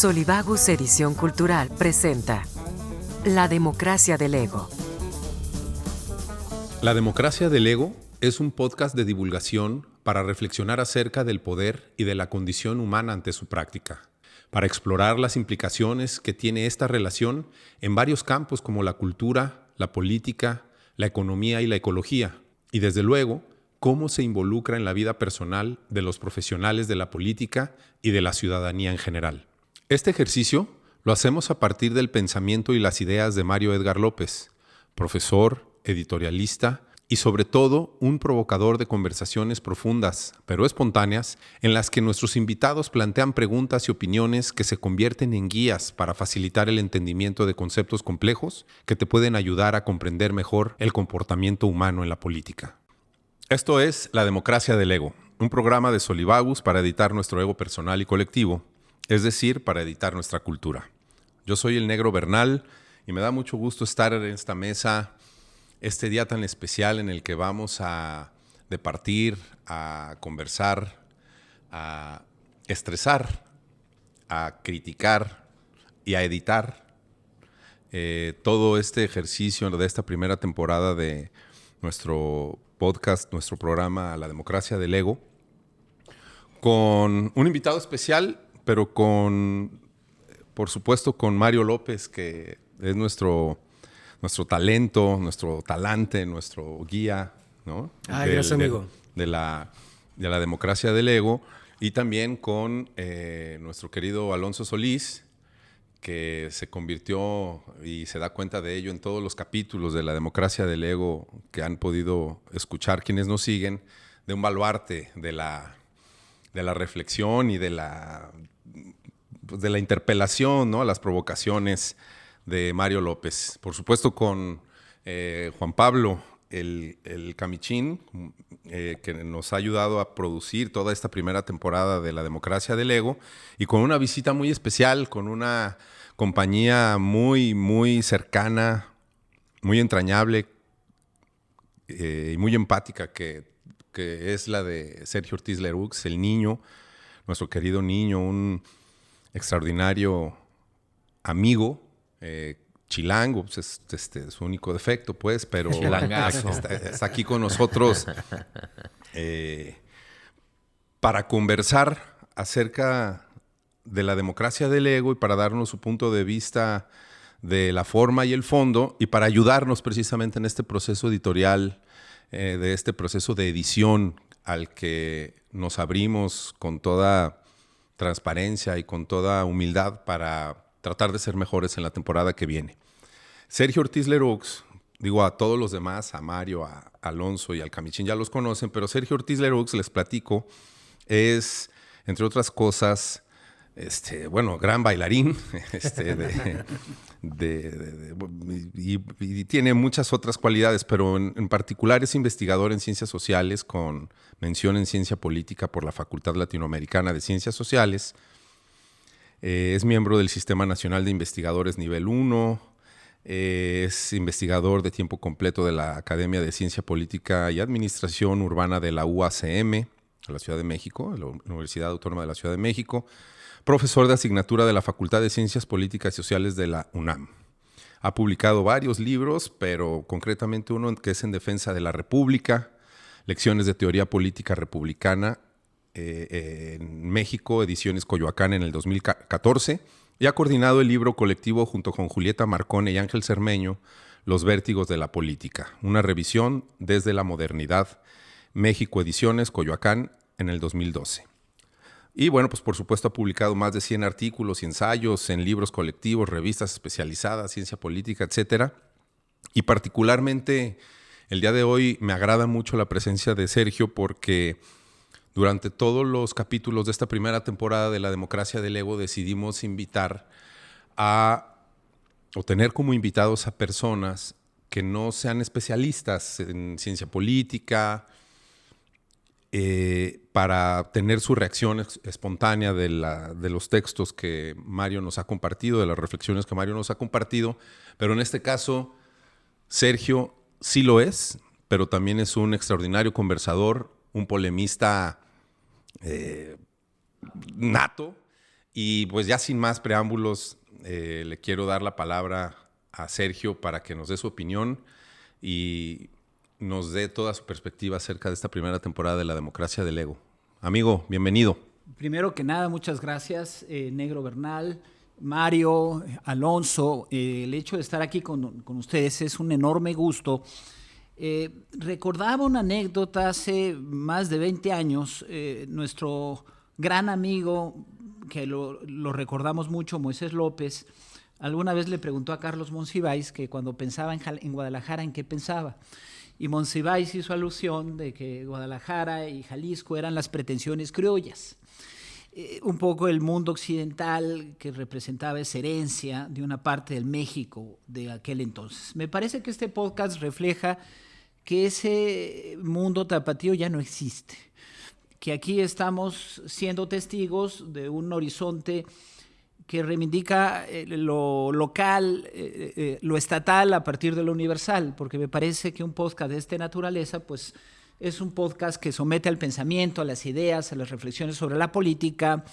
Solivagus Edición Cultural presenta La democracia del ego. La democracia del ego es un podcast de divulgación para reflexionar acerca del poder y de la condición humana ante su práctica, para explorar las implicaciones que tiene esta relación en varios campos como la cultura, la política, la economía y la ecología, y desde luego, cómo se involucra en la vida personal de los profesionales de la política y de la ciudadanía en general. Este ejercicio lo hacemos a partir del pensamiento y las ideas de Mario Edgar López, profesor, editorialista y sobre todo un provocador de conversaciones profundas, pero espontáneas, en las que nuestros invitados plantean preguntas y opiniones que se convierten en guías para facilitar el entendimiento de conceptos complejos que te pueden ayudar a comprender mejor el comportamiento humano en la política. Esto es La democracia del ego, un programa de Solivagus para editar nuestro ego personal y colectivo, es decir, para editar nuestra cultura. Yo soy el Negro Bernal y me da mucho gusto estar en esta mesa este día tan especial en el que vamos a departir, a conversar, a estresar, a criticar y a editar todo este ejercicio de esta primera temporada de nuestro podcast, nuestro programa La democracia del ego, con un invitado especial, pero por supuesto, con Mario López, que es nuestro talento, nuestro talante, nuestro guía, ¿no? Gracias, amigo. De la democracia del ego, y también con nuestro querido Alonso Solís, que se convirtió y se da cuenta de ello en todos los capítulos de la democracia del ego que han podido escuchar quienes nos siguen, de un baluarte de la reflexión y de la interpelación, ¿no? Las provocaciones de Mario López. Por supuesto con Juan Pablo, el Camichín, que nos ha ayudado a producir toda esta primera temporada de La democracia del ego, y con una visita muy especial, con una compañía muy, muy cercana, muy entrañable y muy empática, que es la de Sergio Ortiz Lerux, el niño, nuestro querido niño, un extraordinario amigo, chilango, pues es su único defecto, pues, pero está aquí con nosotros para conversar acerca de la democracia del ego y para darnos su punto de vista de la forma y el fondo, y para ayudarnos precisamente en este proceso editorial, de este proceso de edición al que nos abrimos con toda transparencia y con toda humildad para tratar de ser mejores en la temporada que viene. Sergio Ortiz Lerux, digo, a todos los demás, a Mario, a Alonso y al Camichín ya los conocen, pero Sergio Ortiz Lerux, les platico, es, entre otras cosas, gran bailarín, y tiene muchas otras cualidades, pero en particular es investigador en ciencias sociales con mención en ciencia política por la Facultad Latinoamericana de Ciencias Sociales. Es miembro del Sistema Nacional de Investigadores Nivel 1, es investigador de tiempo completo de la Academia de Ciencia Política y Administración Urbana de la UACM, de la Ciudad de México, de la Universidad Autónoma de la Ciudad de México, profesor de asignatura de la Facultad de Ciencias Políticas y Sociales de la UNAM. Ha publicado varios libros, pero concretamente uno que es En defensa de la República, Lecciones de Teoría Política Republicana en México, ediciones Coyoacán en el 2014, y ha coordinado el libro colectivo junto con Julieta Marcone y Ángel Cermeño, Los vértigos de la política, una revisión desde la modernidad, México Ediciones Coyoacán en el 2012. Y bueno, pues por supuesto ha publicado más de 100 artículos y ensayos en libros colectivos, revistas especializadas, ciencia política, etcétera. Y particularmente el día de hoy me agrada mucho la presencia de Sergio, porque durante todos los capítulos de esta primera temporada de La democracia del ego decidimos invitar o tener como invitados a personas que no sean especialistas en ciencia política, para tener su reacción espontánea de los textos que Mario nos ha compartido, de las reflexiones que Mario nos ha compartido. Pero en este caso, Sergio sí lo es, pero también es un extraordinario conversador, un polemista nato, Y pues ya sin más preámbulos, le quiero dar la palabra a Sergio para que nos dé su opinión y nos dé toda su perspectiva acerca de esta primera temporada de La Democracia del Ego. Amigo, bienvenido. Primero que nada, muchas gracias, Negro Bernal, Mario, Alonso. El hecho de estar aquí con ustedes es un enorme gusto. Recordaba una anécdota hace más de 20 años, nuestro gran amigo, que lo recordamos mucho, Moisés López, alguna vez le preguntó a Carlos Monsiváis que cuando pensaba en Guadalajara, ¿en qué pensaba? Y Monsiváis hizo alusión de que Guadalajara y Jalisco eran las pretensiones criollas. Un poco el mundo occidental que representaba esa herencia de una parte del México de aquel entonces. Me parece que este podcast refleja que ese mundo tapatío ya no existe, que aquí estamos siendo testigos de un horizonte que reivindica lo local, lo estatal a partir de lo universal, porque me parece que un podcast de esta naturaleza pues, es un podcast que somete al pensamiento, a las ideas, a las reflexiones sobre la política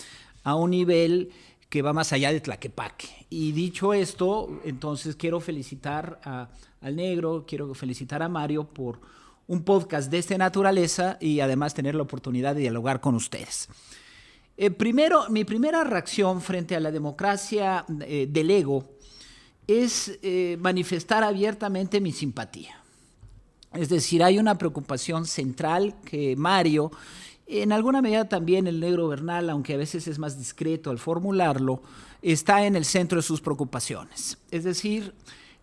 a un nivel que va más allá de Tlaquepaque. Y dicho esto, entonces quiero felicitar al Negro, quiero felicitar a Mario por un podcast de esta naturaleza y además tener la oportunidad de dialogar con ustedes. Mi primera reacción frente a la democracia del ego es manifestar abiertamente mi simpatía. Es decir, hay una preocupación central que Mario, en alguna medida también el Negro Bernal, aunque a veces es más discreto al formularlo, está en el centro de sus preocupaciones. Es decir,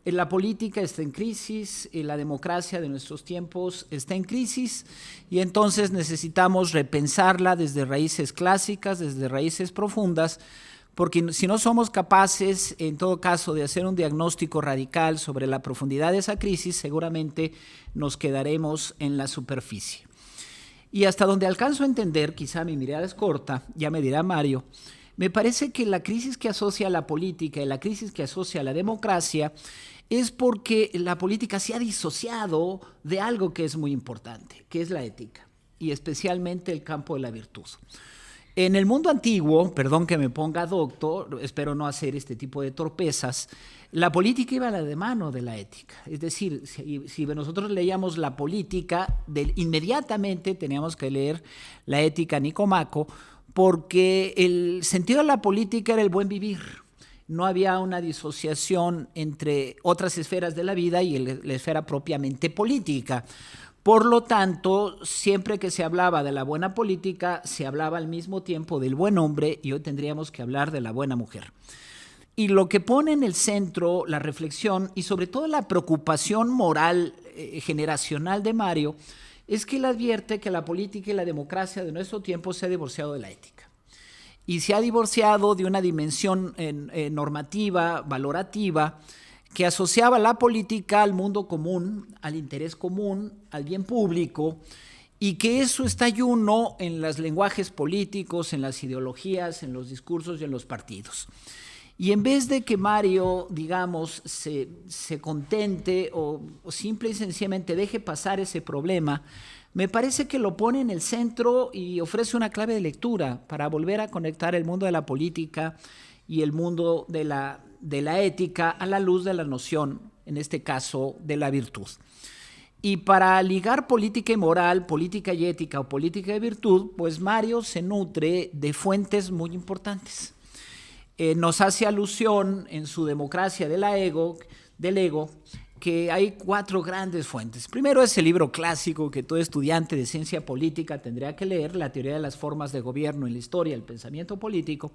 la política está en crisis, la democracia de nuestros tiempos está en crisis y entonces necesitamos repensarla desde raíces clásicas, desde raíces profundas, porque si no somos capaces, en todo caso, de hacer un diagnóstico radical sobre la profundidad de esa crisis, seguramente nos quedaremos en la superficie. Y hasta donde alcanzo a entender, quizá mi mirada es corta, ya me dirá Mario, me parece que la crisis que asocia a la política y la crisis que asocia a la democracia es porque la política se ha disociado de algo que es muy importante, que es la ética, y especialmente el campo de la virtud. En el mundo antiguo, perdón que me ponga docto, espero no hacer este tipo de torpezas, la política iba de mano de la ética. Es decir, si nosotros leíamos la política, inmediatamente teníamos que leer la ética Nicomaco, porque el sentido de la política era el buen vivir. No había una disociación entre otras esferas de la vida y la esfera propiamente política. Por lo tanto, siempre que se hablaba de la buena política, se hablaba al mismo tiempo del buen hombre y hoy tendríamos que hablar de la buena mujer. Y lo que pone en el centro la reflexión y sobre todo la preocupación moral generacional de Mario es que él advierte que la política y la democracia de nuestro tiempo se ha divorciado de la ética. Y se ha divorciado de una dimensión normativa, valorativa, que asociaba la política al mundo común, al interés común, al bien público, y que eso está ayuno en los lenguajes políticos, en las ideologías, en los discursos y en los partidos. Y en vez de que Mario, digamos, se contente o simple y sencillamente deje pasar ese problema, me parece que lo pone en el centro y ofrece una clave de lectura para volver a conectar el mundo de la política y el mundo de la ética a la luz de la noción, en este caso, de la virtud. Y para ligar política y moral, política y ética o política y virtud, pues Mario se nutre de fuentes muy importantes. Nos hace alusión en su Democracia del Ego, que hay 4 grandes fuentes. Primero es el libro clásico que todo estudiante de ciencia política tendría que leer, La teoría de las formas de gobierno en la historia del pensamiento político,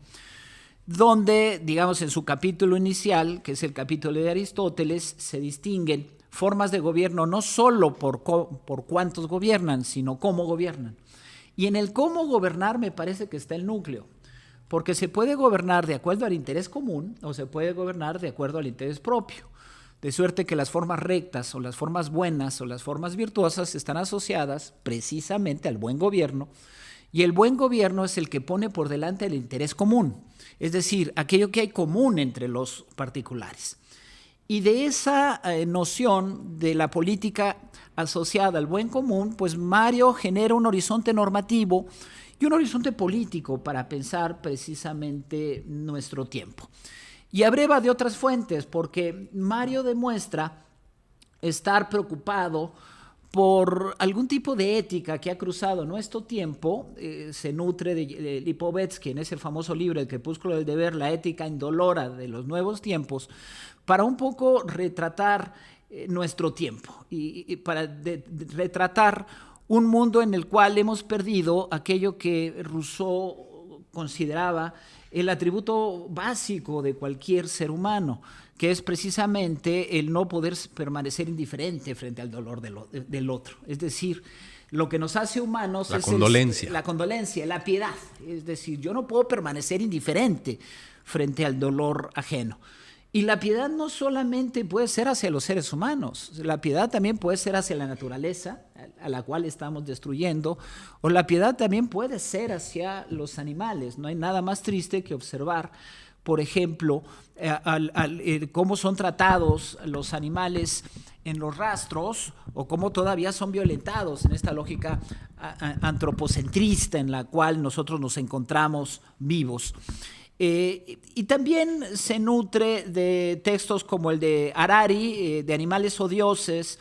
donde, digamos, en su capítulo inicial, que es el capítulo de Aristóteles, se distinguen formas de gobierno no solo por cuántos gobiernan, sino cómo gobiernan. Y en el cómo gobernar me parece que está el núcleo, porque se puede gobernar de acuerdo al interés común o se puede gobernar de acuerdo al interés propio, de suerte que las formas rectas o las formas buenas o las formas virtuosas están asociadas precisamente al buen gobierno, y el buen gobierno es el que pone por delante el interés común, es decir, aquello que hay común entre los particulares. Y de esa noción de la política asociada al buen común, pues Mario genera un horizonte normativo y un horizonte político para pensar precisamente nuestro tiempo. Y abreva de otras fuentes, porque Mario demuestra estar preocupado por algún tipo de ética que ha cruzado nuestro tiempo. Se nutre de Lipovetsky en ese famoso libro, El crepúsculo del deber, la ética indolora de los nuevos tiempos, para un poco retratar nuestro tiempo y para retratar un mundo en el cual hemos perdido aquello que Rousseau consideraba el atributo básico de cualquier ser humano, que es precisamente el no poder permanecer indiferente frente al dolor del otro. Es decir, lo que nos hace humanos la es condolencia, la piedad. Es decir, yo no puedo permanecer indiferente frente al dolor ajeno. Y la piedad no solamente puede ser hacia los seres humanos, la piedad también puede ser hacia la naturaleza, a la cual estamos destruyendo, o la piedad también puede ser hacia los animales. No hay nada más triste que observar, por ejemplo, cómo son tratados los animales en los rastros, o cómo todavía son violentados en esta lógica antropocentrista en la cual nosotros nos encontramos vivos. Y también se nutre de textos como el de Harari, de Animales o Dioses,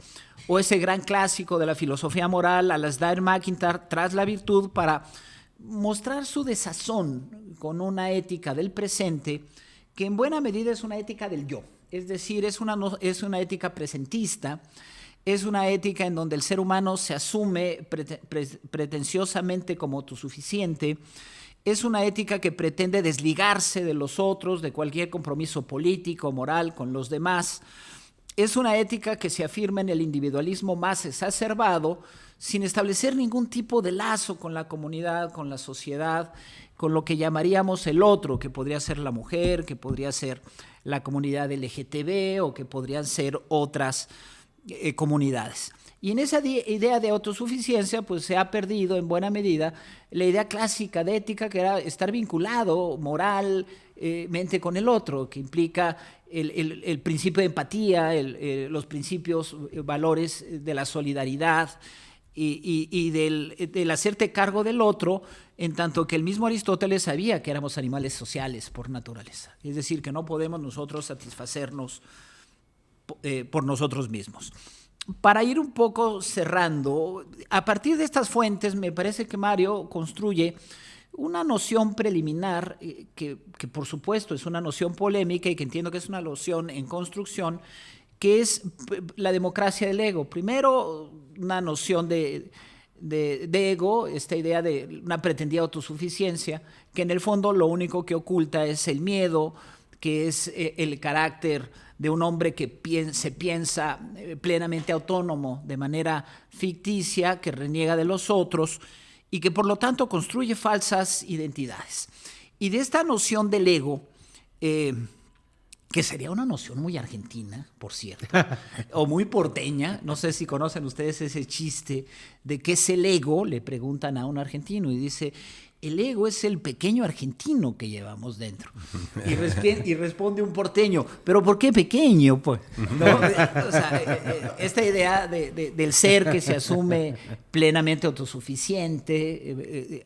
o ese gran clásico de la filosofía moral, Alasdair MacIntyre, Tras la virtud, para mostrar su desazón con una ética del presente que en buena medida es una ética del yo. Es decir, es una ética presentista, es una ética en donde el ser humano se asume pretenciosamente como autosuficiente. Es una ética que pretende desligarse de los otros, de cualquier compromiso político, moral con los demás. Es una ética que se afirma en el individualismo más exacerbado, sin establecer ningún tipo de lazo con la comunidad, con la sociedad, con lo que llamaríamos el otro, que podría ser la mujer, que podría ser la comunidad LGTB o que podrían ser otras comunidades. Y en esa idea de autosuficiencia pues se ha perdido en buena medida la idea clásica de ética, que era estar vinculado moralmente con el otro, que implica el principio de empatía, los principios, valores de la solidaridad y del hacerte cargo del otro, en tanto que el mismo Aristóteles sabía que éramos animales sociales por naturaleza. Es decir, que no podemos nosotros satisfacernos por nosotros mismos. Para ir un poco cerrando, a partir de estas fuentes me parece que Mario construye una noción preliminar que por supuesto es una noción polémica y que entiendo que es una noción en construcción, que es la democracia del ego. Primero, una noción de ego, esta idea de una pretendida autosuficiencia, que en el fondo lo único que oculta es el miedo, que es el carácter de un hombre que se piensa plenamente autónomo, de manera ficticia, que reniega de los otros y que por lo tanto construye falsas identidades. Y de esta noción del ego, que sería una noción muy argentina, por cierto, o muy porteña, no sé si conocen ustedes ese chiste de qué es el ego, le preguntan a un argentino y dice: el ego es el pequeño argentino que llevamos dentro. Y responde un porteño: ¿pero por qué pequeño? Pues, ¿no? O sea, esta idea del ser que se asume plenamente autosuficiente,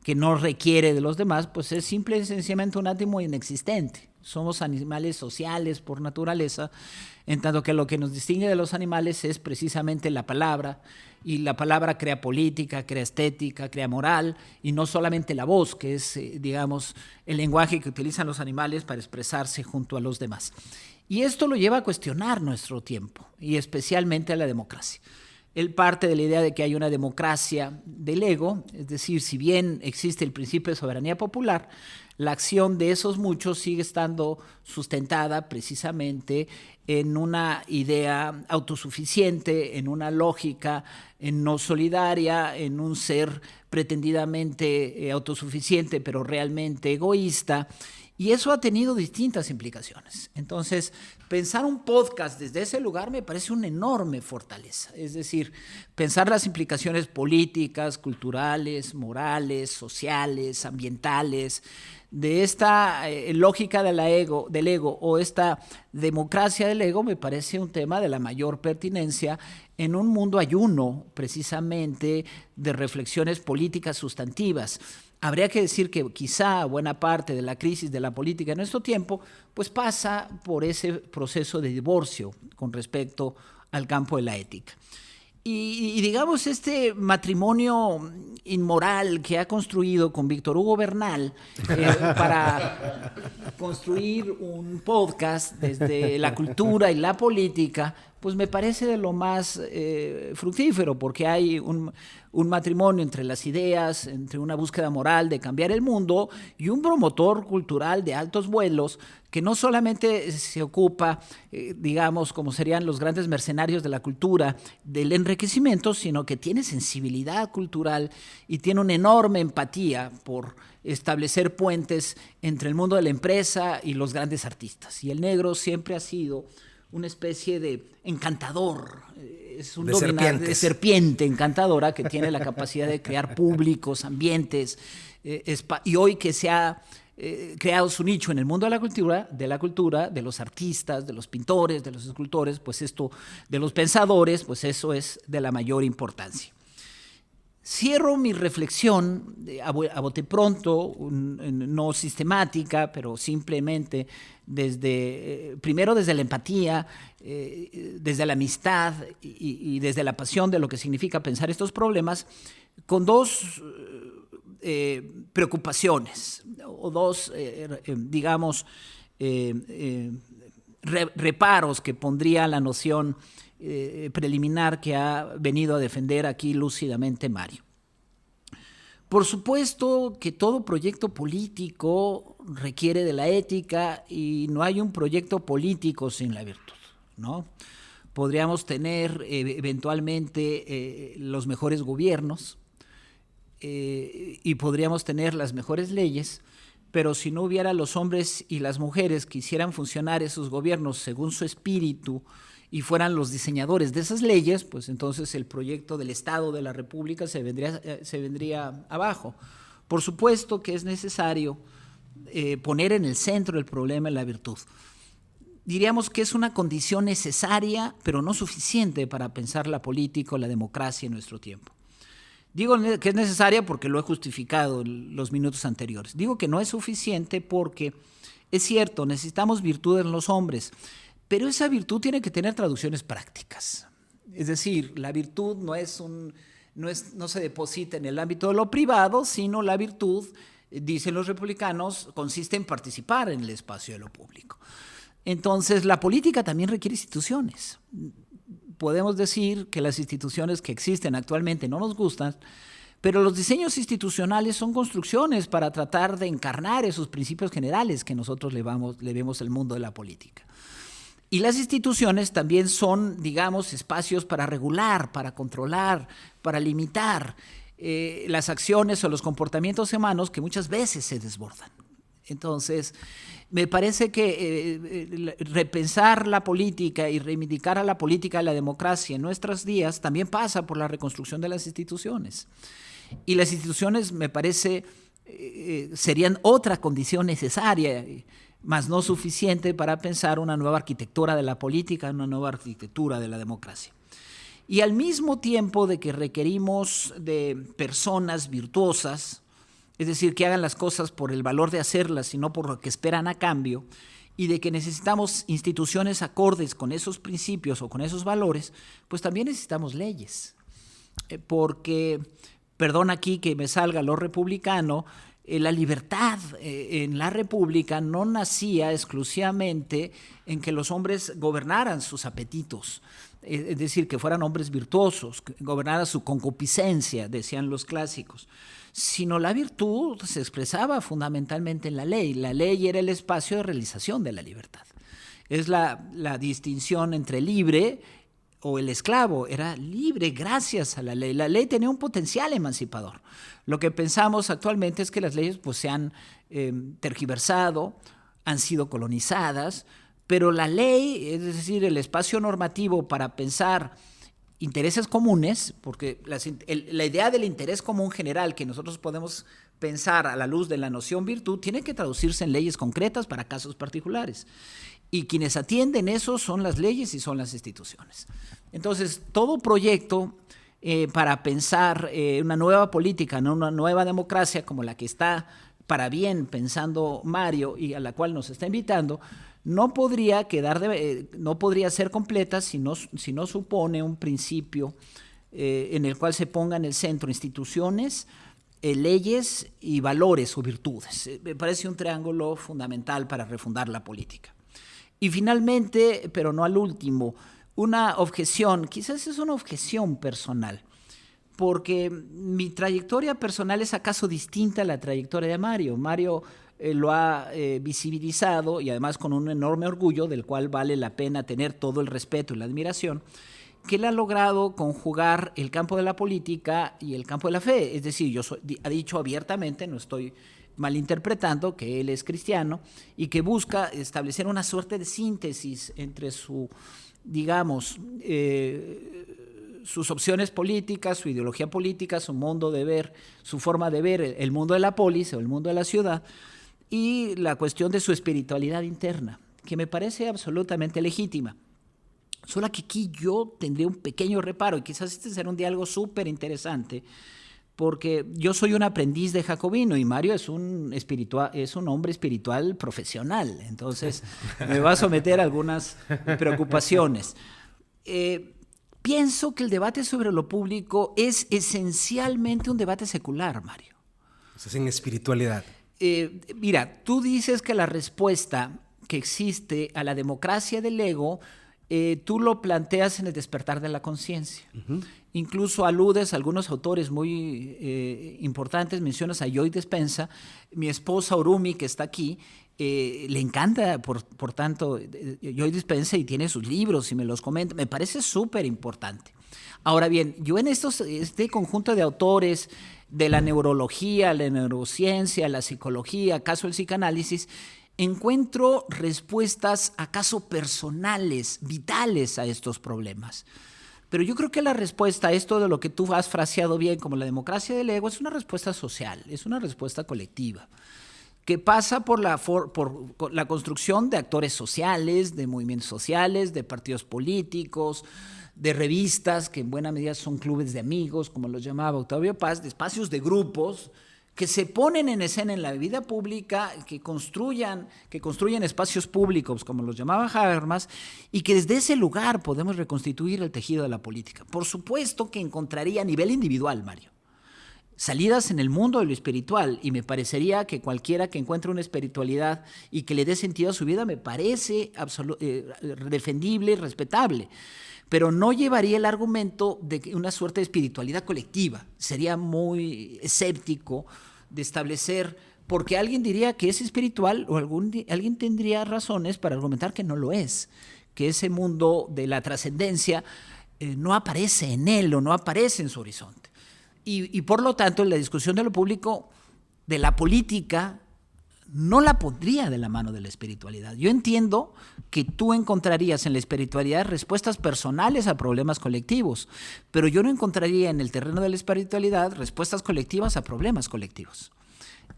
que no requiere de los demás, pues es simple y sencillamente un átomo inexistente. Somos animales sociales por naturaleza, en tanto que lo que nos distingue de los animales es precisamente la palabra, y la palabra crea política, crea estética, crea moral, y no solamente la voz, que es, digamos, el lenguaje que utilizan los animales para expresarse junto a los demás. Y esto lo lleva a cuestionar nuestro tiempo, y especialmente a la democracia. Él parte de la idea de que hay una democracia del ego, es decir, si bien existe el principio de soberanía popular, la acción de esos muchos sigue estando sustentada precisamente en una idea autosuficiente, en una lógica no solidaria, en un ser pretendidamente autosuficiente, pero realmente egoísta. Y eso ha tenido distintas implicaciones. Entonces, pensar un podcast desde ese lugar me parece una enorme fortaleza. Es decir, pensar las implicaciones políticas, culturales, morales, sociales, ambientales, de esta lógica del ego o esta democracia del ego me parece un tema de la mayor pertinencia en un mundo ayuno, precisamente, de reflexiones políticas sustantivas. Habría que decir que quizá buena parte de la crisis de la política en nuestro tiempo pues pasa por ese proceso de divorcio con respecto al campo de la ética. Y digamos, este matrimonio inmoral que ha construido con Víctor Hugo Bernal para construir un podcast desde la cultura y la política, pues me parece de lo más fructífero, porque hay un matrimonio entre las ideas, entre una búsqueda moral de cambiar el mundo y un promotor cultural de altos vuelos que no solamente se ocupa, digamos, como serían los grandes mercenarios de la cultura, del enriquecimiento, sino que tiene sensibilidad cultural y tiene una enorme empatía por establecer puentes entre el mundo de la empresa y los grandes artistas. Y el negro siempre ha sido una especie de encantador, es un de serpiente encantadora que tiene la capacidad de crear públicos, ambientes, y hoy que se ha creado su nicho en el mundo de la cultura, de los artistas, de los pintores, de los escultores, pues esto, de los pensadores, pues eso es de la mayor importancia. Cierro mi reflexión a bote pronto, no sistemática, pero simplemente primero desde la empatía, desde la amistad y desde la pasión de lo que significa pensar estos problemas, con dos preocupaciones o dos, digamos, reparos que pondría la noción preliminar que ha venido a defender aquí lúcidamente Mario. Por supuesto que todo proyecto político requiere de la ética y no hay un proyecto político sin la virtud, ¿no? Podríamos tener eventualmente los mejores gobiernos y podríamos tener las mejores leyes, pero si no hubiera los hombres y las mujeres que hicieran funcionar esos gobiernos según su espíritu y fueran los diseñadores de esas leyes, pues entonces el proyecto del Estado de la República se vendría abajo. Por supuesto que es necesario poner en el centro el problema la virtud. Diríamos que es una condición necesaria, pero no suficiente para pensar la política o la democracia en nuestro tiempo. Digo que es necesaria porque lo he justificado en los minutos anteriores. Digo que no es suficiente porque, es cierto, necesitamos virtud en los hombres, pero esa virtud tiene que tener traducciones prácticas. Es decir, la virtud no se deposita en el ámbito de lo privado, sino la virtud, dicen los republicanos, consiste en participar en el espacio de lo público. Entonces, la política también requiere instituciones. Podemos decir que las instituciones que existen actualmente no nos gustan, pero los diseños institucionales son construcciones para tratar de encarnar esos principios generales que nosotros le vemos al mundo de la política. Y las instituciones también son, digamos, espacios para regular, para controlar, para limitar las acciones o los comportamientos humanos que muchas veces se desbordan. Entonces, me parece que repensar la política y reivindicar a la política y la democracia en nuestros días también pasa por la reconstrucción de las instituciones. Y las instituciones, me parece, serían otra condición necesaria, mas no suficiente para pensar una nueva arquitectura de la política, una nueva arquitectura de la democracia. Y al mismo tiempo de que requerimos de personas virtuosas, es decir, que hagan las cosas por el valor de hacerlas y no por lo que esperan a cambio, y de que necesitamos instituciones acordes con esos principios o con esos valores, pues también necesitamos leyes. Porque, perdón aquí que me salga lo republicano, la libertad en la República no nacía exclusivamente en que los hombres gobernaran sus apetitos, es decir, que fueran hombres virtuosos, que gobernaran su concupiscencia, decían los clásicos, sino la virtud se expresaba fundamentalmente en la ley. La ley era el espacio de realización de la libertad. Es la distinción entre libre o el esclavo. Era libre gracias a la ley. La ley tenía un potencial emancipador. Lo que pensamos actualmente es que las leyes pues, se han tergiversado, han sido colonizadas, pero la ley, es decir, el espacio normativo para pensar intereses comunes, porque la idea del interés común general que nosotros podemos pensar a la luz de la noción virtud tiene que traducirse en leyes concretas para casos particulares. Y quienes atienden eso son las leyes y son las instituciones. Entonces, todo proyecto para pensar una nueva política, ¿no? Una nueva democracia como la que está para bien pensando Mario y a la cual nos está invitando, no podría ser completa si no supone un principio en el cual se ponga en el centro instituciones, leyes y valores o virtudes. Me parece un triángulo fundamental para refundar la política. Y finalmente, pero no al último, una objeción, quizás es una objeción personal, porque mi trayectoria personal es acaso distinta a la trayectoria de Mario. Mario lo ha visibilizado y además con un enorme orgullo, del cual vale la pena tener todo el respeto y la admiración, que él ha logrado conjugar el campo de la política y el campo de la fe. Es decir, ha dicho abiertamente, no estoy malinterpretando, que él es cristiano y que busca establecer una suerte de síntesis entre sus opciones políticas, su ideología política, su modo de ver, su forma de ver el mundo de la polis o el mundo de la ciudad, y la cuestión de su espiritualidad interna, que me parece absolutamente legítima. Solo que aquí yo tendría un pequeño reparo, y quizás este será un diálogo súper interesante, porque yo soy un aprendiz de Jacobino y Mario es un hombre espiritual profesional, entonces me va a someter a algunas preocupaciones. Pienso que el debate sobre lo público es esencialmente un debate secular, Mario. Eso es en espiritualidad. Mira, tú dices que la respuesta que existe a la democracia del ego, tú lo planteas en el despertar de la conciencia. Uh-huh. Incluso aludes a algunos autores muy importantes, mencionas a Joy Dispenza, mi esposa Orumi, que está aquí, le encanta, por tanto, Joy Dispenza y tiene sus libros y me los comenta, me parece súper importante. Ahora bien, yo en este conjunto de autores de la neurología, la neurociencia, la psicología, acaso el psicoanálisis, encuentro respuestas acaso personales, vitales a estos problemas. Pero yo creo que la respuesta a esto de lo que tú has fraseado bien como la democracia del ego es una respuesta social, es una respuesta colectiva, que pasa por la construcción de actores sociales, de movimientos sociales, de partidos políticos, de revistas, que en buena medida son clubes de amigos, como los llamaba Octavio Paz, de espacios de grupos que se ponen en escena en la vida pública, que construyen espacios públicos, como los llamaba Habermas, y que desde ese lugar podemos reconstituir el tejido de la política. Por supuesto que encontraría a nivel individual, Mario, salidas en el mundo de lo espiritual, y me parecería que cualquiera que encuentre una espiritualidad y que le dé sentido a su vida me parece defendible y respetable, pero no llevaría el argumento de una suerte de espiritualidad colectiva. Sería muy escéptico de establecer, porque alguien diría que es espiritual o alguien tendría razones para argumentar que no lo es, que ese mundo de la trascendencia no aparece en él o no aparece en su horizonte. Y por lo tanto, en la discusión de lo público, de la política, no la pondría de la mano de la espiritualidad. Yo entiendo que tú encontrarías en la espiritualidad respuestas personales a problemas colectivos, pero yo no encontraría en el terreno de la espiritualidad respuestas colectivas a problemas colectivos.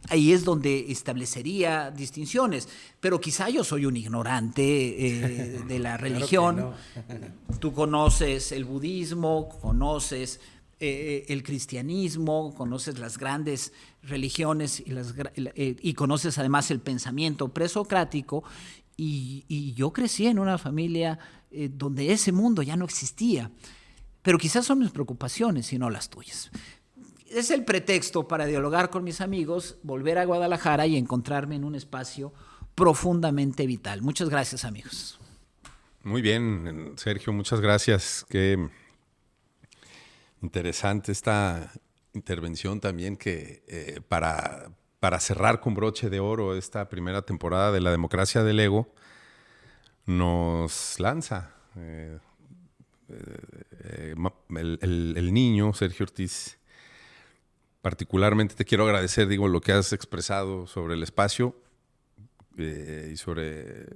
Ahí es donde establecería distinciones, pero quizá yo soy un ignorante de la religión. Claro que no. Tú conoces el budismo, conoces el cristianismo, conoces las grandes religiones y conoces además el pensamiento presocrático, y yo crecí en una familia donde ese mundo ya no existía, pero quizás son mis preocupaciones y no las tuyas. Es el pretexto para dialogar con mis amigos, volver a Guadalajara y encontrarme en un espacio profundamente vital. Muchas gracias, amigos. Muy bien, Sergio, muchas gracias. Qué interesante esta intervención también, que para cerrar con broche de oro esta primera temporada de La Democracia del Ego, nos lanza el niño Sergio Ortiz. Particularmente te quiero agradecer, lo que has expresado sobre el espacio y sobre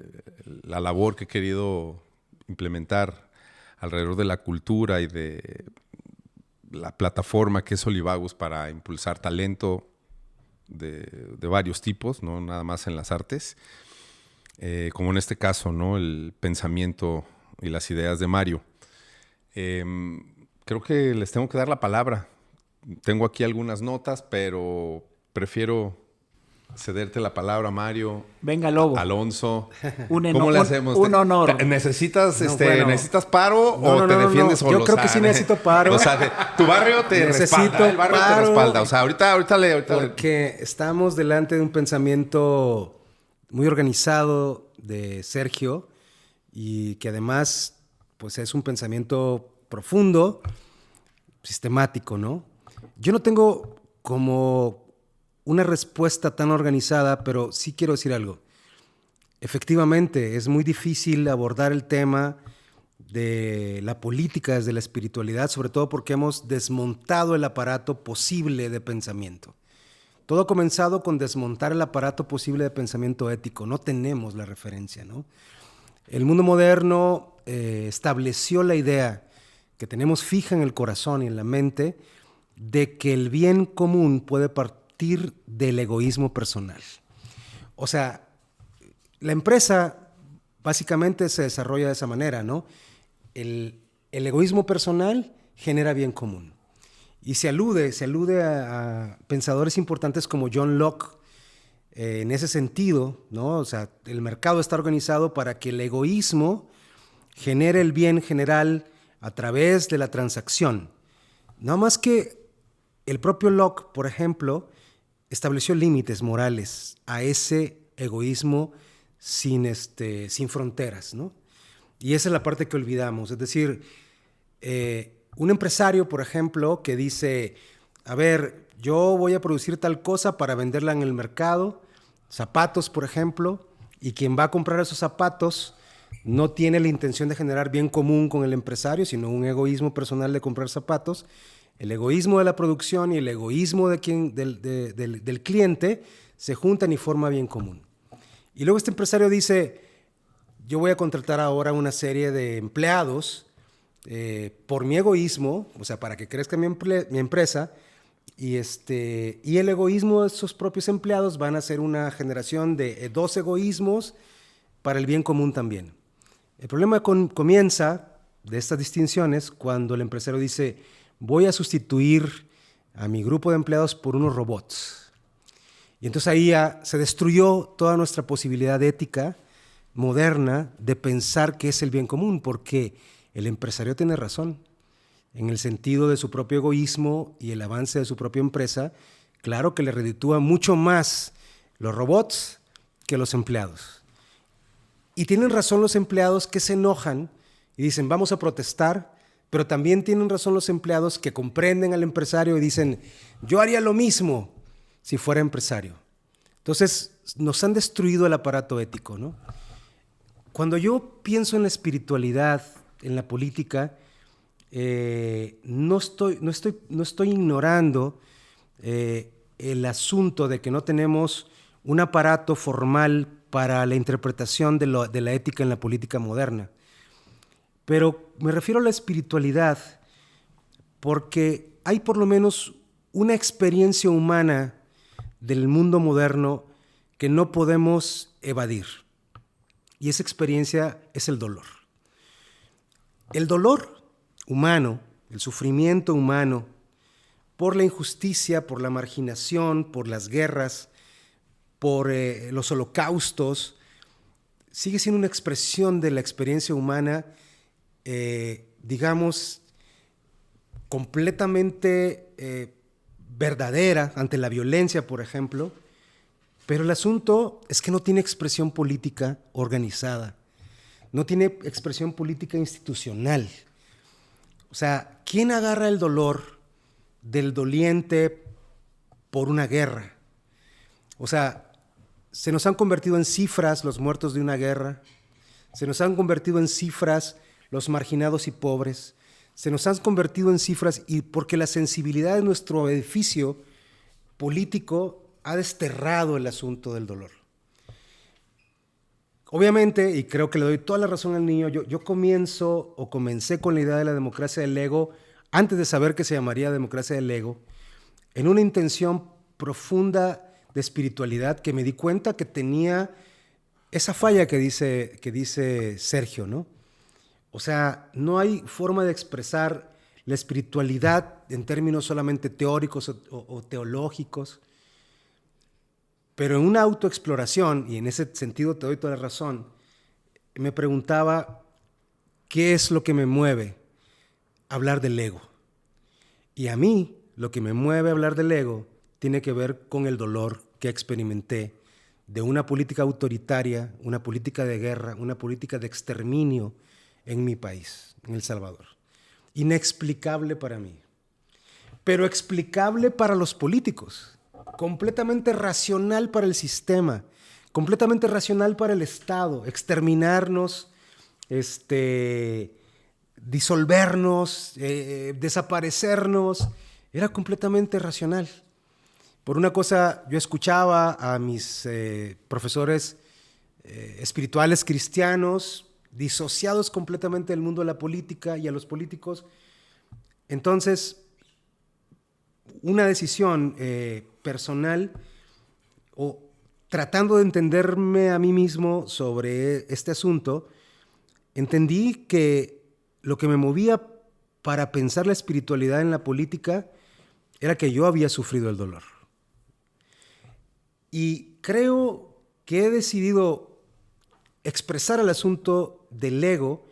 la labor que he querido implementar alrededor de la cultura y de la plataforma que es Olivagus para impulsar talento de varios tipos, no nada más en las artes, como en este caso, ¿no? El pensamiento y las ideas de Mario. Creo que les tengo que dar la palabra. Tengo aquí algunas notas, pero prefiero cederte la palabra, Mario. Venga, Lobo. Alonso. ¿Cómo le hacemos? Un honor. ¿Necesitas, ¿necesitas paro o te defiendes solo? Yo creo que sí necesito paro. O sea, tu barrio te respalda. El barrio te respalda. O sea, ahorita le... Porque estamos delante de un pensamiento muy organizado de Sergio y que además pues es un pensamiento profundo, sistemático, ¿no? Yo no tengo como una respuesta tan organizada, pero sí quiero decir algo. Efectivamente, es muy difícil abordar el tema de la política desde la espiritualidad, sobre todo porque hemos desmontado el aparato posible de pensamiento. Todo ha comenzado con desmontar el aparato posible de pensamiento ético. No tenemos la referencia, ¿no? El mundo moderno estableció la idea que tenemos fija en el corazón y en la mente de que el bien común puede partir del egoísmo personal. O sea, la empresa básicamente se desarrolla de esa manera, ¿no? El egoísmo personal genera bien común. Y se alude a pensadores importantes como John Locke en ese sentido, ¿no? O sea, el mercado está organizado para que el egoísmo genere el bien general a través de la transacción. Nada más que el propio Locke, por ejemplo, estableció límites morales a ese egoísmo sin fronteras, ¿no? Y esa es la parte que olvidamos. Es decir, un empresario, por ejemplo, que dice, a ver, yo voy a producir tal cosa para venderla en el mercado, zapatos, por ejemplo, y quien va a comprar esos zapatos no tiene la intención de generar bien común con el empresario, sino un egoísmo personal de comprar zapatos. El egoísmo de la producción y el egoísmo del cliente se juntan y forman bien común. Y luego este empresario dice, yo voy a contratar ahora una serie de empleados por mi egoísmo, o sea, para que crezca mi empresa, y el egoísmo de esos propios empleados van a ser una generación de dos egoísmos para el bien común también. El problema comienza de estas distinciones cuando el empresario dice, voy a sustituir a mi grupo de empleados por unos robots. Y entonces ahí ya se destruyó toda nuestra posibilidad ética moderna de pensar qué es el bien común, porque el empresario tiene razón. En el sentido de su propio egoísmo y el avance de su propia empresa, claro que le reditúa mucho más los robots que los empleados. Y tienen razón los empleados que se enojan y dicen, vamos a protestar, pero también tienen razón los empleados que comprenden al empresario y dicen, yo haría lo mismo si fuera empresario. Entonces, nos han destruido el aparato ético, ¿no? Cuando yo pienso en la espiritualidad, en la política, no estoy ignorando el asunto de que no tenemos un aparato formal para la interpretación de la ética en la política moderna. Pero me refiero a la espiritualidad porque hay por lo menos una experiencia humana del mundo moderno que no podemos evadir. Y esa experiencia es el dolor. El dolor humano, el sufrimiento humano, por la injusticia, por la marginación, por las guerras, por los holocaustos, sigue siendo una expresión de la experiencia humana, digamos, completamente verdadera ante la violencia, por ejemplo, pero el asunto es que no tiene expresión política organizada, no tiene expresión política institucional. O sea, ¿quién agarra el dolor del doliente por una guerra? O sea, se nos han convertido en cifras los muertos de una guerra, se nos han convertido en cifras los marginados y pobres, se nos han convertido en cifras y porque la sensibilidad de nuestro edificio político ha desterrado el asunto del dolor. obviamente, y creo que le doy toda la razón al niño, yo comencé con la idea de la democracia del ego antes de saber que se llamaría democracia del ego, en una intención profunda de espiritualidad que me di cuenta que tenía esa falla que dice Sergio, ¿no? O sea, no hay forma de expresar la espiritualidad en términos solamente teóricos o teológicos, pero en una autoexploración, y en ese sentido te doy toda la razón, me preguntaba qué es lo que me mueve a hablar del ego. Y a mí, lo que me mueve a hablar del ego tiene que ver con el dolor que experimenté de una política autoritaria, una política de guerra, una política de exterminio en mi país, en El Salvador. Inexplicable para mí, pero explicable para los políticos, completamente racional para el sistema, completamente racional para el Estado, exterminarnos, disolvernos, desaparecernos, era completamente racional. Por una cosa, yo escuchaba a mis profesores espirituales cristianos, disociados completamente del mundo de la política, y a los políticos. Entonces, una decisión personal, o tratando de entenderme a mí mismo sobre este asunto, entendí que lo que me movía para pensar la espiritualidad en la política era que yo había sufrido el dolor. Y creo que he decidido expresar el asunto del ego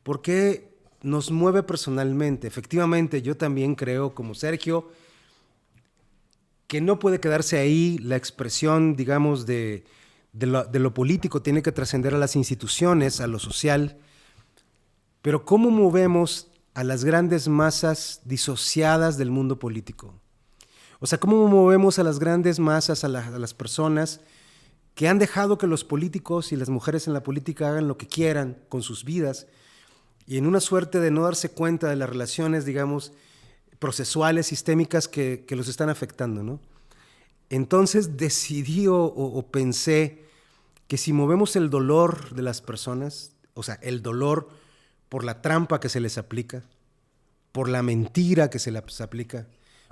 porque nos mueve personalmente. Efectivamente, yo también creo, como Sergio, que no puede quedarse ahí la expresión, digamos, de lo político, tiene que trascender a las instituciones, a lo social. Pero ¿cómo movemos a las grandes masas disociadas del mundo político? O sea, ¿cómo movemos a las grandes masas, a las personas que han dejado que los políticos y las mujeres en la política hagan lo que quieran con sus vidas, y en una suerte de no darse cuenta de las relaciones, digamos, procesuales, sistémicas que los están afectando, ¿no? Entonces decidí o pensé que si movemos el dolor de las personas, o sea, el dolor por la trampa que se les aplica, por la mentira que se les aplica,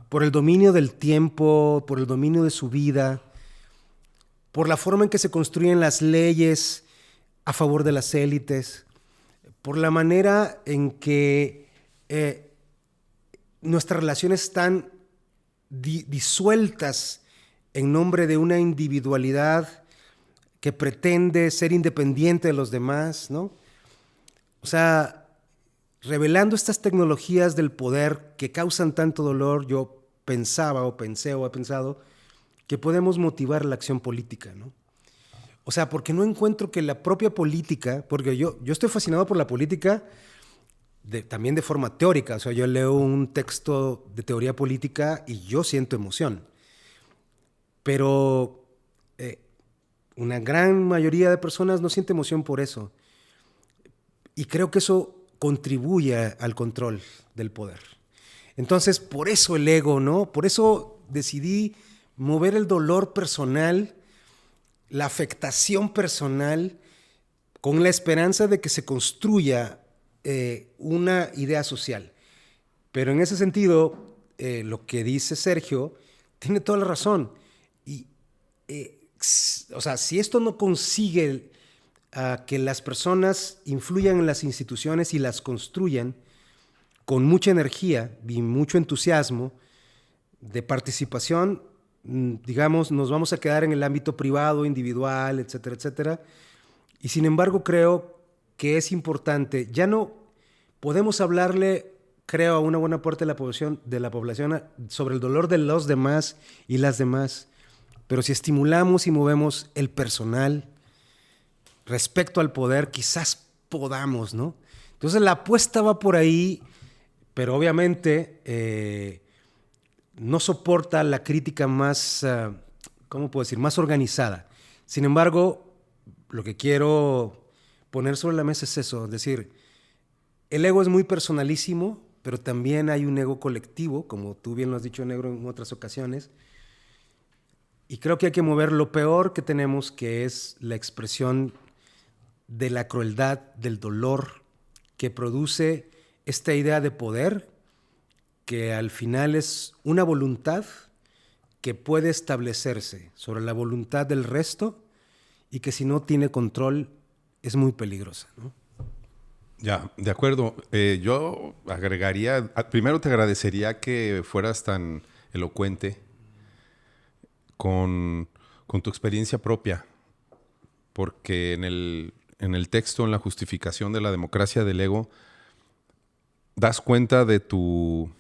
por el dominio del tiempo, por el dominio de su vida, por la forma en que se construyen las leyes a favor de las élites, por la manera en que nuestras relaciones están disueltas en nombre de una individualidad que pretende ser independiente de los demás, ¿no? O sea, revelando estas tecnologías del poder que causan tanto dolor, yo pensaba o pensé o he pensado que podemos motivar la acción política, ¿no? O sea, porque no encuentro que la propia política, porque yo estoy fascinado por la política también de forma teórica, o sea, yo leo un texto de teoría política y yo siento emoción, pero una gran mayoría de personas no siente emoción por eso, y creo que eso contribuye al control del poder. Entonces, por eso el ego, ¿no? Por eso decidí mover el dolor personal, la afectación personal, con la esperanza de que se construya una idea social. Pero en ese sentido, lo que dice Sergio tiene toda la razón. Y, o sea, si esto no consigue que las personas influyan en las instituciones y las construyan con mucha energía y mucho entusiasmo de participación, digamos, nos vamos a quedar en el ámbito privado, individual, etcétera, etcétera. Y sin embargo, creo que es importante. Ya no podemos hablarle, creo, a una buena parte de la población sobre el dolor de los demás y las demás. Pero si estimulamos y movemos el personal respecto al poder, quizás podamos, ¿no? Entonces la apuesta va por ahí, pero obviamente no soporta la crítica más, ¿cómo puedo decir?, más organizada. Sin embargo, lo que quiero poner sobre la mesa es eso, es decir, el ego es muy personalísimo, pero también hay un ego colectivo, como tú bien lo has dicho, Negro, en otras ocasiones, y creo que hay que mover lo peor que tenemos, que es la expresión de la crueldad, del dolor que produce esta idea de poder, que al final es una voluntad que puede establecerse sobre la voluntad del resto y que si no tiene control es muy peligrosa, ¿no? Ya, de acuerdo. Yo agregaría, primero te agradecería que fueras tan elocuente con tu experiencia propia, porque en el texto, en la justificación de la democracia del ego, das cuenta de tu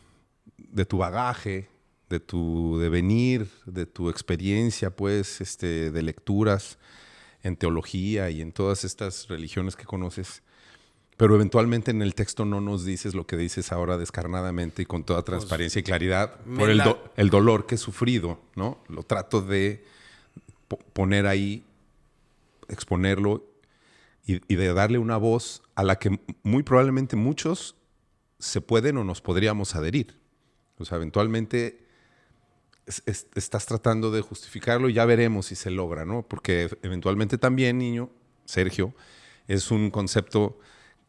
bagaje, de tu devenir, de tu experiencia, pues, de lecturas en teología y en todas estas religiones que conoces. Pero eventualmente en el texto no nos dices lo que dices ahora descarnadamente y con toda transparencia y claridad por el dolor que he sufrido, ¿no? Lo trato de poner ahí, exponerlo y de darle una voz a la que muy probablemente muchos se pueden o nos podríamos adherir. O sea, eventualmente estás tratando de justificarlo y ya veremos si se logra, ¿no? Porque eventualmente también, niño, Sergio, es un concepto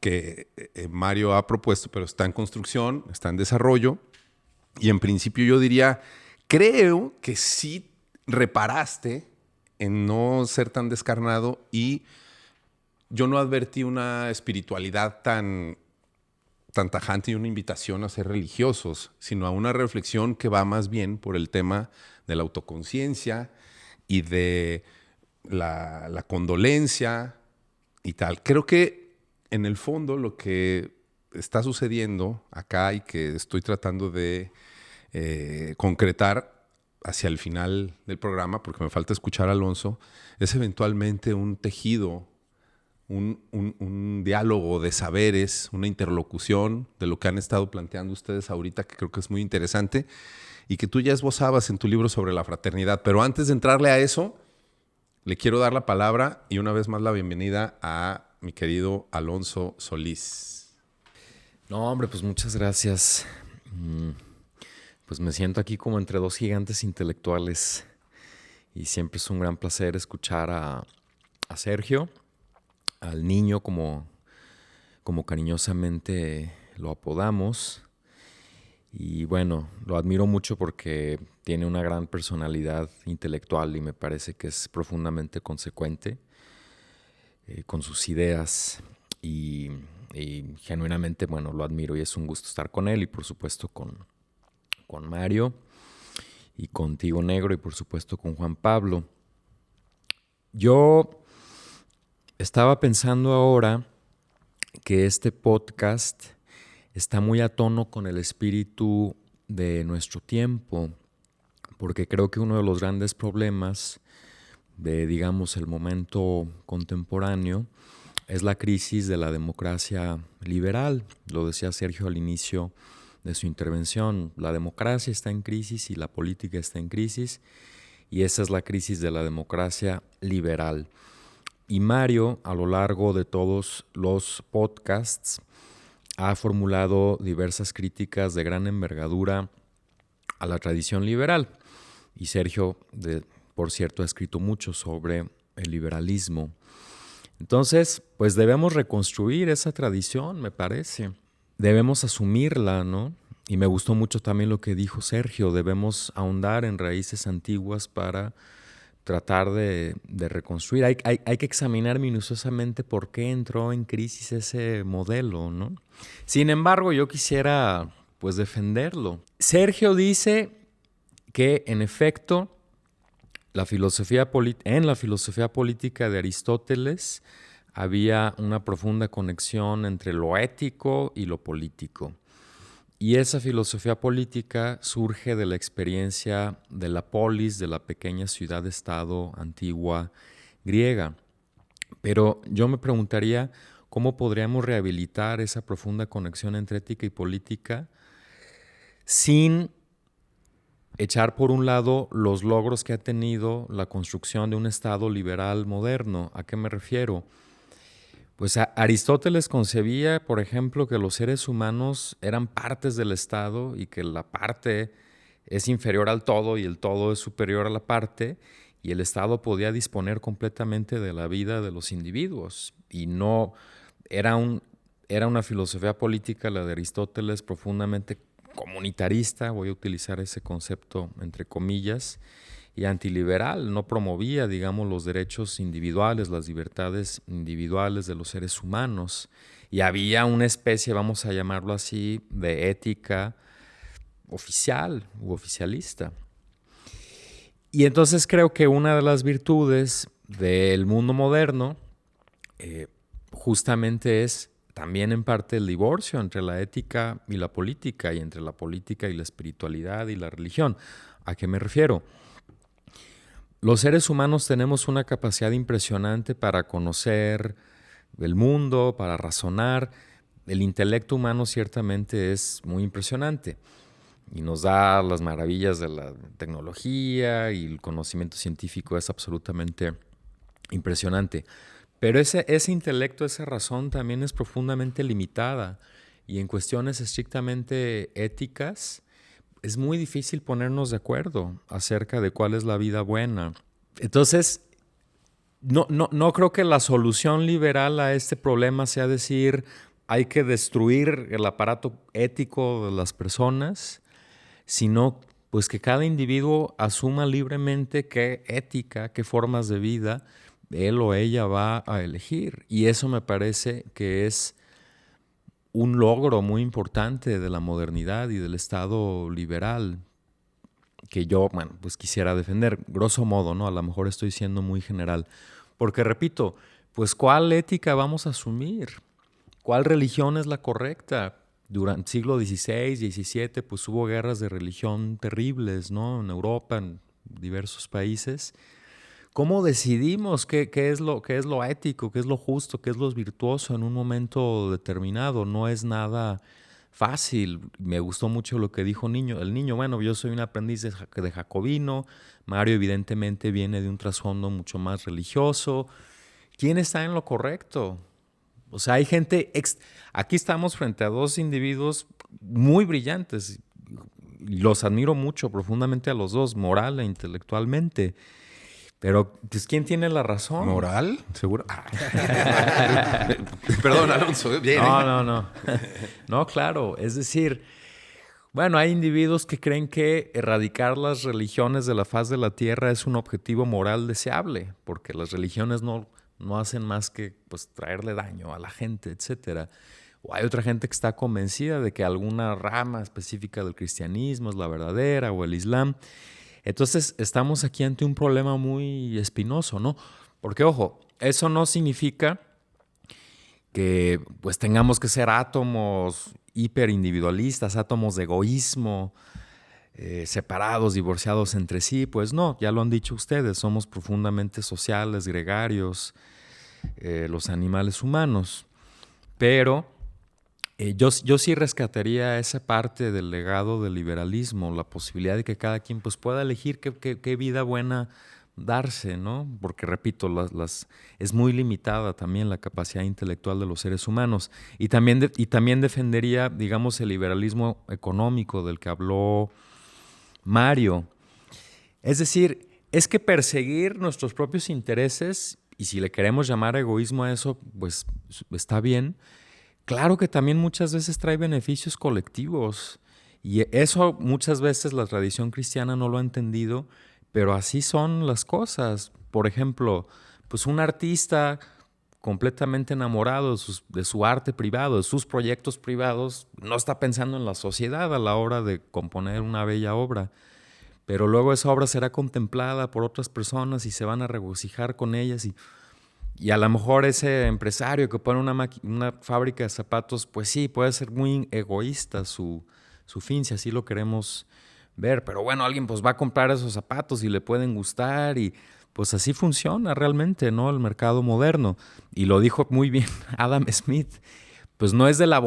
que Mario ha propuesto, pero está en construcción, está en desarrollo. Y en principio yo diría, creo que sí reparaste en no ser tan descarnado y yo no advertí una espiritualidad tan tajante y una invitación a ser religiosos, sino a una reflexión que va más bien por el tema de la autoconciencia y de la condolencia y tal. Creo que en el fondo lo que está sucediendo acá y que estoy tratando de concretar hacia el final del programa, porque me falta escuchar a Alonso, es eventualmente un tejido, un diálogo de saberes, una interlocución de lo que han estado planteando ustedes ahorita, que creo que es muy interesante y que tú ya esbozabas en tu libro sobre la fraternidad. Pero antes de entrarle a eso, le quiero dar la palabra y una vez más la bienvenida a mi querido Alonso Solís. No, hombre, pues muchas gracias. Pues me siento aquí como entre dos gigantes intelectuales y siempre es un gran placer escuchar a Sergio, al niño como cariñosamente lo apodamos. Y bueno, lo admiro mucho porque tiene una gran personalidad intelectual y me parece que es profundamente consecuente con sus ideas y genuinamente, bueno, lo admiro y es un gusto estar con él y por supuesto con Mario y contigo, Negro, y por supuesto con Juan Pablo. Yo estaba pensando ahora que este podcast está muy a tono con el espíritu de nuestro tiempo, porque creo que uno de los grandes problemas de, digamos, el momento contemporáneo es la crisis de la democracia liberal. Lo decía Sergio al inicio de su intervención. La democracia está en crisis y la política está en crisis, y esa es la crisis de la democracia liberal. Y Mario, a lo largo de todos los podcasts, ha formulado diversas críticas de gran envergadura a la tradición liberal. Y Sergio, por cierto, ha escrito mucho sobre el liberalismo. Entonces, pues debemos reconstruir esa tradición, me parece. Debemos asumirla, ¿no? Y me gustó mucho también lo que dijo Sergio. Debemos ahondar en raíces antiguas para tratar de reconstruir. Hay que examinar minuciosamente por qué entró en crisis ese modelo, ¿no? Sin embargo, yo quisiera, pues, defenderlo. Sergio dice que, en efecto, en la filosofía política de Aristóteles había una profunda conexión entre lo ético y lo político. Y esa filosofía política surge de la experiencia de la polis, de la pequeña ciudad-estado antigua griega. Pero yo me preguntaría cómo podríamos rehabilitar esa profunda conexión entre ética y política sin echar por un lado los logros que ha tenido la construcción de un Estado liberal moderno. ¿A qué me refiero? Pues Aristóteles concebía, por ejemplo, que los seres humanos eran partes del Estado y que la parte es inferior al todo y el todo es superior a la parte, y el Estado podía disponer completamente de la vida de los individuos. Y no era una filosofía política, la de Aristóteles, profundamente comunitarista, voy a utilizar ese concepto entre comillas, y antiliberal. No promovía, digamos, los derechos individuales, las libertades individuales de los seres humanos. Y había una especie, vamos a llamarlo así, de ética oficial u oficialista. Y entonces creo que una de las virtudes del mundo moderno justamente es también en parte el divorcio entre la ética y la política, y entre la política y la espiritualidad y la religión. ¿A qué me refiero? Los seres humanos tenemos una capacidad impresionante para conocer el mundo, para razonar. El intelecto humano ciertamente es muy impresionante y nos da las maravillas de la tecnología, y el conocimiento científico es absolutamente impresionante. Pero ese intelecto, esa razón también es profundamente limitada, y en cuestiones estrictamente éticas es muy difícil ponernos de acuerdo acerca de cuál es la vida buena. Entonces, no creo que la solución liberal a este problema sea decir hay que destruir el aparato ético de las personas, sino pues que cada individuo asuma libremente qué ética, qué formas de vida él o ella va a elegir. Y eso me parece que es un logro muy importante de la modernidad y del Estado liberal, que yo, pues quisiera defender, grosso modo, ¿no? A lo mejor estoy siendo muy general. Porque, repito, pues ¿cuál ética vamos a asumir? ¿Cuál religión es la correcta? Durante el siglo XVI, XVII, pues hubo guerras de religión terribles, ¿no? En Europa, en diversos países. ¿Cómo decidimos qué es lo ético, qué es lo justo, qué es lo virtuoso en un momento determinado? No es nada fácil. Me gustó mucho lo que dijo el niño. Bueno, yo soy un aprendiz de jacobino. Mario evidentemente viene de un trasfondo mucho más religioso. ¿Quién está en lo correcto? O sea, hay gente... Aquí estamos frente a dos individuos muy brillantes. Los admiro mucho, profundamente a los dos, moral e intelectualmente. Pero, pues, ¿quién tiene la razón? ¿Moral? ¿Seguro? Perdón, Alonso. Bien, No. No, claro. Es decir, bueno, hay individuos que creen que erradicar las religiones de la faz de la tierra es un objetivo moral deseable, porque las religiones no hacen más que pues, traerle daño a la gente, etcétera. O hay otra gente que está convencida de que alguna rama específica del cristianismo es la verdadera, o el islam. Entonces, estamos aquí ante un problema muy espinoso, ¿no? Porque, ojo, eso no significa que pues tengamos que ser átomos hiperindividualistas, átomos de egoísmo, separados, divorciados entre sí. Pues no, ya lo han dicho ustedes, somos profundamente sociales, gregarios, los animales humanos. Pero yo sí rescataría esa parte del legado del liberalismo, la posibilidad de que cada quien pues, pueda elegir qué vida buena darse, ¿no? Porque, repito, es muy limitada también la capacidad intelectual de los seres humanos. Y también defendería, digamos, el liberalismo económico del que habló Mario. Es decir, es que perseguir nuestros propios intereses, y si le queremos llamar egoísmo a eso, pues está bien. Claro que también muchas veces trae beneficios colectivos, y eso muchas veces la tradición cristiana no lo ha entendido, pero así son las cosas. Por ejemplo, pues un artista completamente enamorado de su arte privado, de sus proyectos privados, no está pensando en la sociedad a la hora de componer una bella obra, pero luego esa obra será contemplada por otras personas y se van a regocijar con ellas, y a lo mejor ese empresario que pone una fábrica de zapatos, pues sí, puede ser muy egoísta su fin, si así lo queremos ver. Pero bueno, alguien pues va a comprar esos zapatos y le pueden gustar, y pues así funciona realmente, ¿no? El mercado moderno. Y lo dijo muy bien Adam Smith. Pues no es de la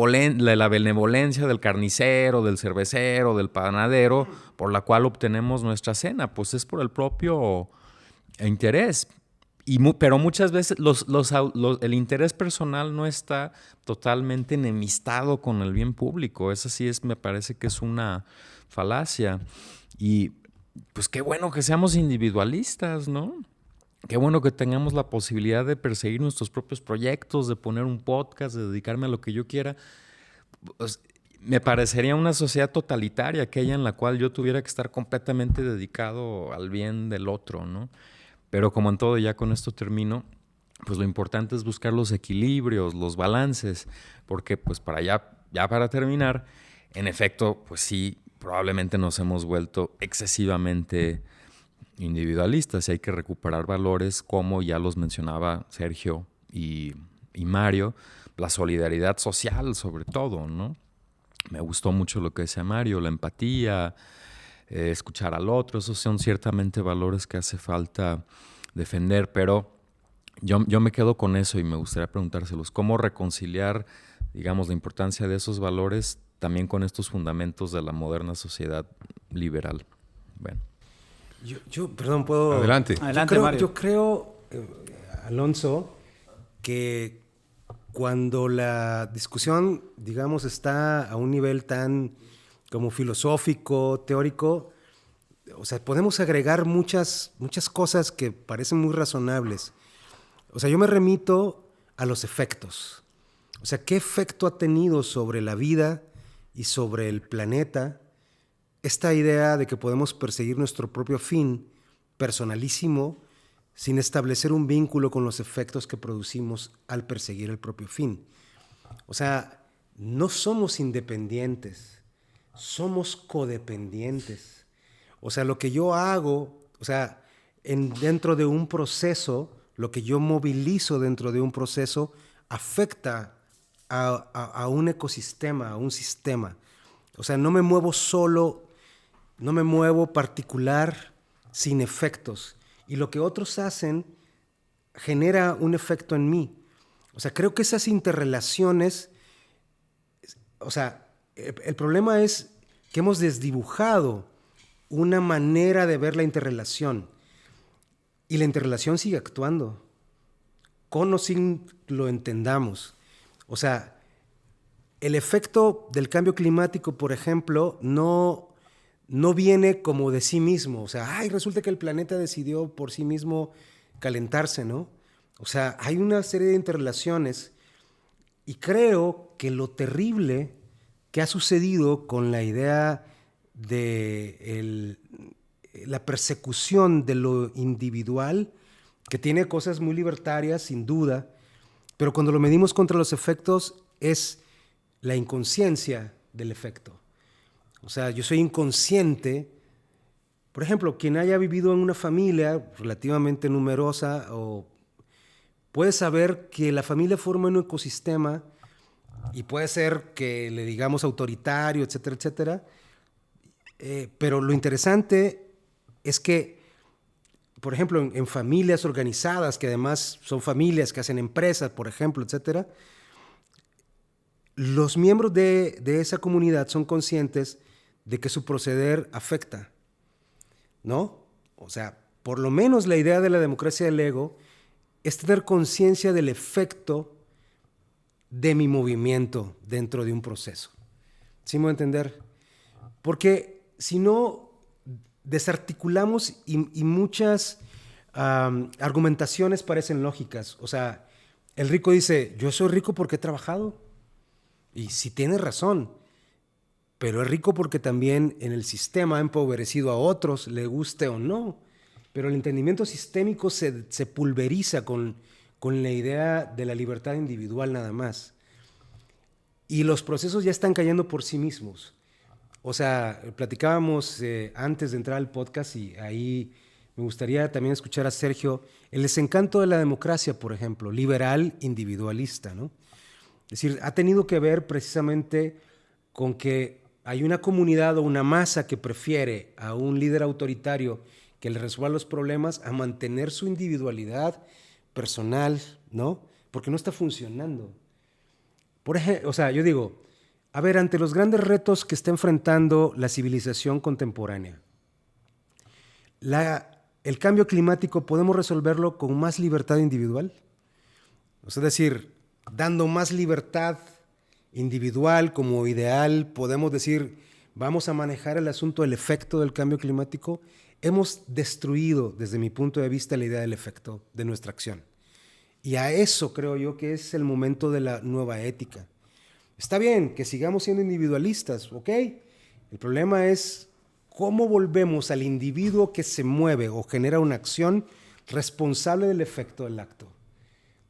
benevolencia del carnicero, del cervecero, del panadero, por la cual obtenemos nuestra cena. Pues es por el propio interés. Pero muchas veces el interés personal no está totalmente enemistado con el bien público. Eso sí me parece que es una falacia. Y pues qué bueno que seamos individualistas, ¿no? Qué bueno que tengamos la posibilidad de perseguir nuestros propios proyectos, de poner un podcast, de dedicarme a lo que yo quiera. Pues, me parecería una sociedad totalitaria, aquella en la cual yo tuviera que estar completamente dedicado al bien del otro, ¿no? Pero como en todo, ya con esto termino, pues lo importante es buscar los equilibrios, los balances, porque pues ya para terminar, en efecto, pues sí, probablemente nos hemos vuelto excesivamente individualistas y hay que recuperar valores como ya los mencionaba Sergio y Mario, la solidaridad social sobre todo, ¿no? Me gustó mucho lo que decía Mario, la empatía, escuchar al otro, esos son ciertamente valores que hace falta defender, pero yo me quedo con eso y me gustaría preguntárselos, ¿cómo reconciliar, digamos, la importancia de esos valores también con estos fundamentos de la moderna sociedad liberal? Bueno. Perdón, puedo... Adelante. Adelante, Mario. Yo creo, Alonso, que cuando la discusión, digamos, está a un nivel tan como filosófico, teórico, o sea, podemos agregar muchas cosas que parecen muy razonables. O sea, yo me remito a los efectos. O sea, ¿qué efecto ha tenido sobre la vida y sobre el planeta esta idea de que podemos perseguir nuestro propio fin personalísimo sin establecer un vínculo con los efectos que producimos al perseguir el propio fin? O sea, no somos independientes, somos codependientes. O sea, lo que yo hago, o sea, dentro de un proceso, lo que yo movilizo dentro de un proceso afecta a un ecosistema, a un sistema. O sea, no me muevo solo, no me muevo particular sin efectos. Y lo que otros hacen genera un efecto en mí. O sea, creo que esas interrelaciones, o sea, el problema es que hemos desdibujado una manera de ver la interrelación. Y la interrelación sigue actuando, con o sin lo entendamos. O sea, el efecto del cambio climático, por ejemplo, no viene como de sí mismo. O sea, resulta que el planeta decidió por sí mismo calentarse, ¿no? O sea, hay una serie de interrelaciones y creo que lo terrible que ha sucedido con la idea de la persecución de lo individual, que tiene cosas muy libertarias, sin duda, pero cuando lo medimos contra los efectos es la inconsciencia del efecto. O sea, yo soy inconsciente. Por ejemplo, quien haya vivido en una familia relativamente numerosa puede saber que la familia forma un ecosistema y puede ser que le digamos autoritario, etcétera, etcétera. Pero lo interesante es que, por ejemplo, en familias organizadas, que además son familias que hacen empresas, por ejemplo, etcétera, los miembros de esa comunidad son conscientes de que su proceder afecta, ¿no? O sea, por lo menos la idea de la democracia del ego es tener conciencia del efecto de mi movimiento dentro de un proceso. ¿Sí me voy a entender? Porque si no, desarticulamos y muchas argumentaciones parecen lógicas. O sea, el rico dice, yo soy rico porque he trabajado. Y sí tiene razón, pero es rico porque también en el sistema ha empobrecido a otros, le guste o no. Pero el entendimiento sistémico se pulveriza con la idea de la libertad individual nada más. Y los procesos ya están cayendo por sí mismos. O sea, platicábamos antes de entrar al podcast y ahí me gustaría también escuchar a Sergio el desencanto de la democracia, por ejemplo, liberal individualista, ¿no? Es decir, ha tenido que ver precisamente con que hay una comunidad o una masa que prefiere a un líder autoritario que le resuelva los problemas a mantener su individualidad personal, ¿no? Porque no está funcionando. Por ejemplo, o sea, yo digo, a ver, ante los grandes retos que está enfrentando la civilización contemporánea, el cambio climático, ¿podemos resolverlo con más libertad individual? O sea, es decir, dando más libertad individual como ideal, podemos decir, vamos a manejar el asunto del efecto del cambio climático. hemos destruido, desde mi punto de vista, la idea del efecto de nuestra acción. Y a eso creo yo que es el momento de la nueva ética. Está bien que sigamos siendo individualistas, ¿ok? El problema es cómo volvemos al individuo que se mueve o genera una acción responsable del efecto del acto.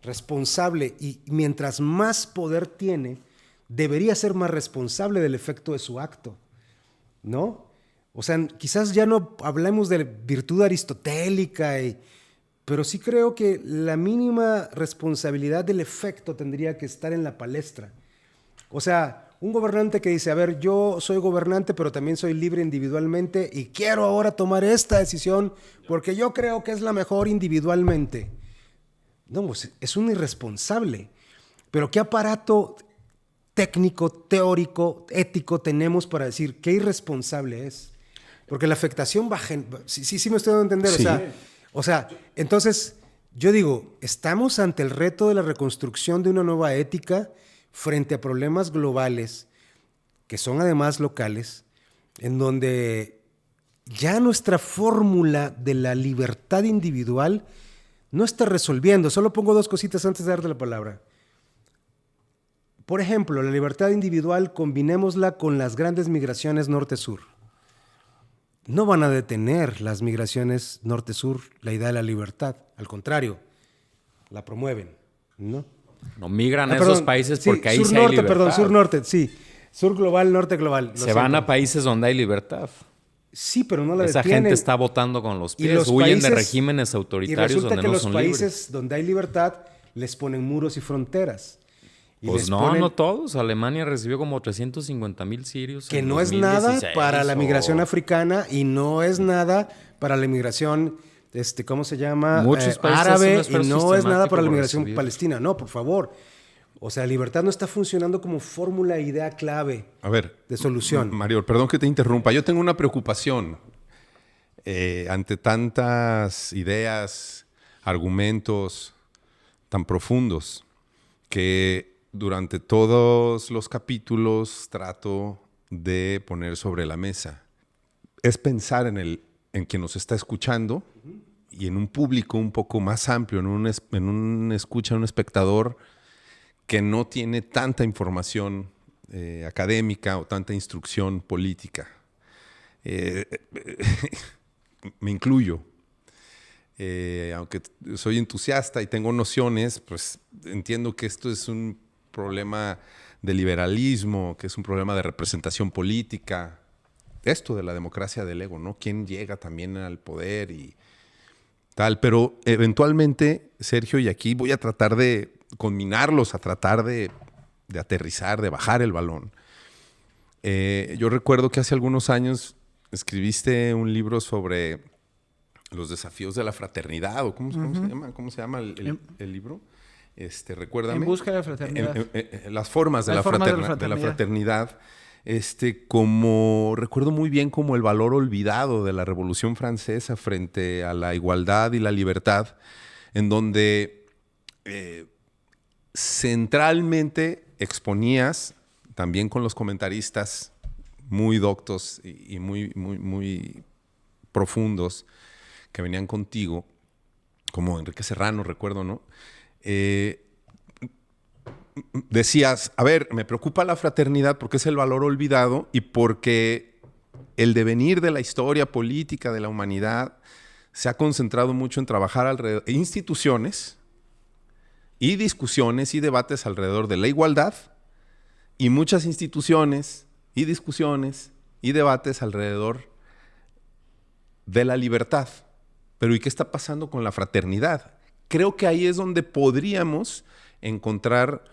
Responsable, y mientras más poder tiene, debería ser más responsable del efecto de su acto, ¿no? O sea, quizás ya no hablemos de virtud aristotélica, pero sí creo que la mínima responsabilidad del efecto tendría que estar en la palestra. O sea, un gobernante que dice, a ver, yo soy gobernante, pero también soy libre individualmente y quiero ahora tomar esta decisión porque yo creo que es la mejor individualmente. No, pues es un irresponsable. Pero ¿qué aparato técnico, teórico, ético tenemos para decir qué irresponsable es? Porque la afectación va... Sí me estoy dando a entender. Sí. O sea, entonces yo digo, estamos ante el reto de la reconstrucción de una nueva ética frente a problemas globales, que son además locales, en donde ya nuestra fórmula de la libertad individual no está resolviendo. Solo pongo dos cositas antes de darte la palabra. Por ejemplo, la libertad individual, combinémosla con las grandes migraciones norte-sur. No van a detener las migraciones norte-sur la idea de la libertad. Al contrario, la promueven, ¿no? No migran a esos países porque ahí sí hay libertad. Perdón, sur-norte, sí. Sur global, norte global. Se van a países donde hay libertad. Sí, pero no la Esa detienen. gente está votando con los pies. los Huyen de países- regímenes autoritarios donde no son Y resulta que libres. los países donde hay libertad les ponen muros y fronteras. Y Pues les no, ponen- no todos. Alemania recibió como 350,000 sirios. Que en no es nada 2016, para la o- migración africana y no es nada para la migración, ¿cómo se llama? Muchos países Árabe, hacen un y esfuerzo no es nada para la sistemático por migración recibir. palestina. No, por favor. O sea, libertad no está funcionando como fórmula, idea clave A ver, de solución. Mario, perdón que te interrumpa. Yo tengo una preocupación ante tantas ideas, argumentos tan profundos que durante todos los capítulos trato de poner sobre la mesa. Es pensar en quien nos está escuchando y en un público un poco más amplio, en un escucha, un espectador que no tiene tanta información académica o tanta instrucción política. Me incluyo. Aunque soy entusiasta y tengo nociones, pues entiendo que esto es un problema de liberalismo, que es un problema de representación política. Esto de la democracia del ego, ¿no? ¿Quién llega también al poder y tal? Pero eventualmente, Sergio, y aquí voy a tratar de combinarlos, a tratar de aterrizar, de bajar el balón. Yo recuerdo que hace algunos años escribiste un libro sobre los desafíos de la fraternidad, o ¿cómo se llama el libro? Recuérdame. En busca de la fraternidad. Las formas de Las la formas de la fraternidad. Como recuerdo muy bien como el valor olvidado de la Revolución Francesa frente a la igualdad y la libertad, en donde centralmente exponías, también con los comentaristas muy doctos y muy profundos que venían contigo, como Enrique Serrano, recuerdo, ¿no? Decías, a ver, me preocupa la fraternidad porque es el valor olvidado y porque el devenir de la historia política de la humanidad se ha concentrado mucho en trabajar alrededor de instituciones y discusiones y debates alrededor de la igualdad y muchas instituciones y discusiones y debates alrededor de la libertad. Pero ¿y qué está pasando con la fraternidad? Creo que ahí es donde podríamos encontrar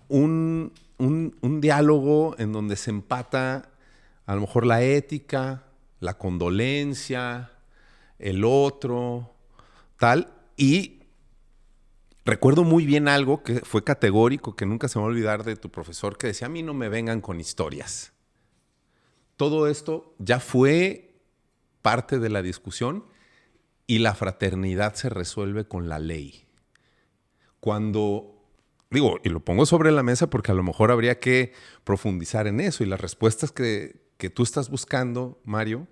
un diálogo en donde se empata a lo mejor la ética, la condolencia, el otro, tal. Y recuerdo muy bien algo que fue categórico, que nunca se me va a olvidar de tu profesor, que decía, a mí no me vengan con historias. Todo esto ya fue parte de la discusión y la fraternidad se resuelve con la ley. Cuando, digo, y lo pongo sobre la mesa porque a lo mejor habría que profundizar en eso y las respuestas que tú estás buscando, Mario,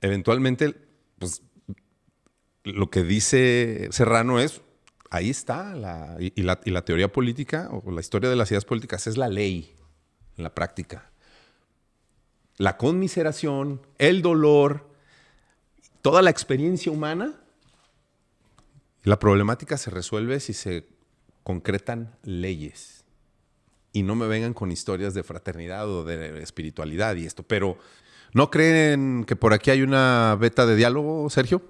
eventualmente, pues, lo que dice Serrano es, ahí está, y la teoría política o la historia de las ideas políticas es la ley en la práctica. La conmiseración, el dolor, toda la experiencia humana, la problemática se resuelve si se concretan leyes. Y no me vengan con historias de fraternidad o de espiritualidad y esto. Pero, ¿no creen que por aquí hay una veta de diálogo, Sergio?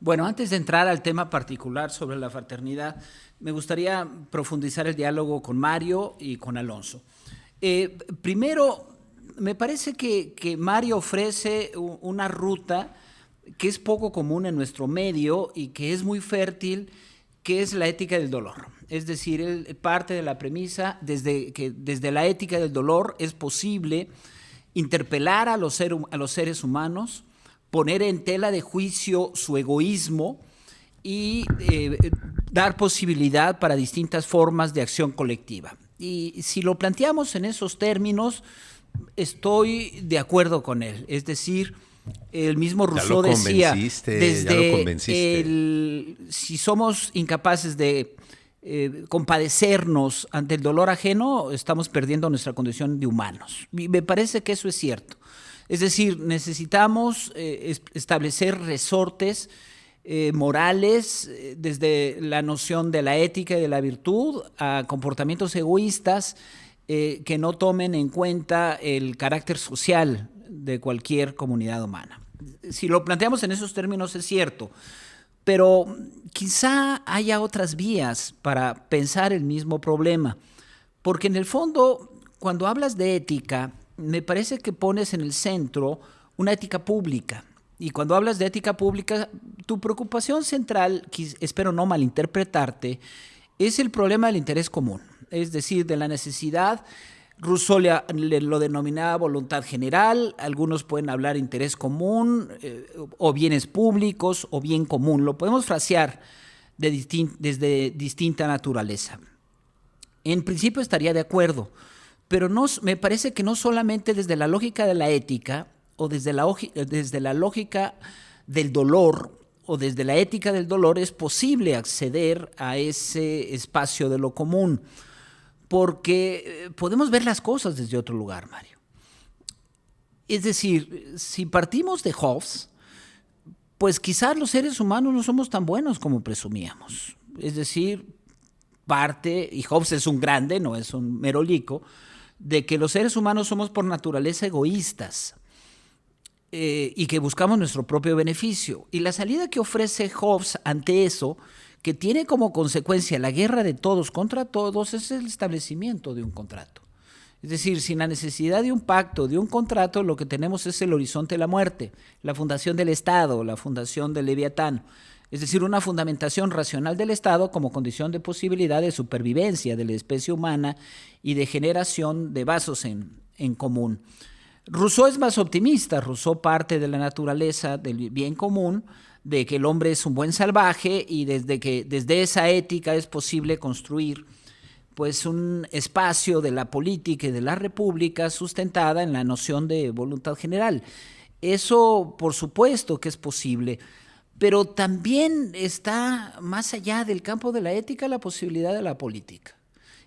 Bueno, antes de entrar al tema particular sobre la fraternidad, me gustaría profundizar el diálogo con Mario y con Alonso. Primero, me parece que Mario ofrece una ruta que es poco común en nuestro medio y que es muy fértil, que es la ética del dolor. Es decir, él parte de la premisa que desde la ética del dolor es posible interpelar a los seres humanos, poner en tela de juicio su egoísmo y dar posibilidad para distintas formas de acción colectiva. Y si lo planteamos en esos términos, estoy de acuerdo con él. Es decir, el mismo Rousseau decía, si somos incapaces de compadecernos ante el dolor ajeno, estamos perdiendo nuestra condición de humanos. Y me parece que eso es cierto. Es decir, necesitamos establecer resortes morales desde la noción de la ética y de la virtud a comportamientos egoístas que no tomen en cuenta el carácter social de cualquier comunidad humana. Si lo planteamos en esos términos es cierto, pero quizá haya otras vías para pensar el mismo problema, porque en el fondo, cuando hablas de ética, me parece que pones en el centro una ética pública. Y cuando hablas de ética pública, tu preocupación central, espero no malinterpretarte, es el problema del interés común, es decir, de la necesidad. Rousseau lo denominaba voluntad general, algunos pueden hablar interés común, o bienes públicos, o bien común. Lo podemos frasear desde distinta naturaleza. En principio estaría de acuerdo, pero me parece que no solamente desde la lógica de la ética, o desde la lógica del dolor, o desde la ética del dolor, es posible acceder a ese espacio de lo común, porque podemos ver las cosas desde otro lugar, Mario. Es decir, si partimos de Hobbes, pues quizás los seres humanos no somos tan buenos como presumíamos. Es decir, y Hobbes es un grande, no es un merolico, de que los seres humanos somos por naturaleza egoístas y que buscamos nuestro propio beneficio. Y la salida que ofrece Hobbes ante eso, que tiene como consecuencia la guerra de todos contra todos, es el establecimiento de un contrato. Es decir, sin la necesidad de un pacto, de un contrato, lo que tenemos es el horizonte de la muerte, la fundación del Estado, la fundación del Leviatán. Es decir, una fundamentación racional del Estado como condición de posibilidad de supervivencia de la especie humana y de generación de vasos en común. Rousseau es más optimista. Rousseau parte de la naturaleza del bien común, de que el hombre es un buen salvaje y desde esa ética es posible construir pues un espacio de la política y de la república sustentada en la noción de voluntad general. Eso, por supuesto que es posible, pero también está más allá del campo de la ética la posibilidad de la política.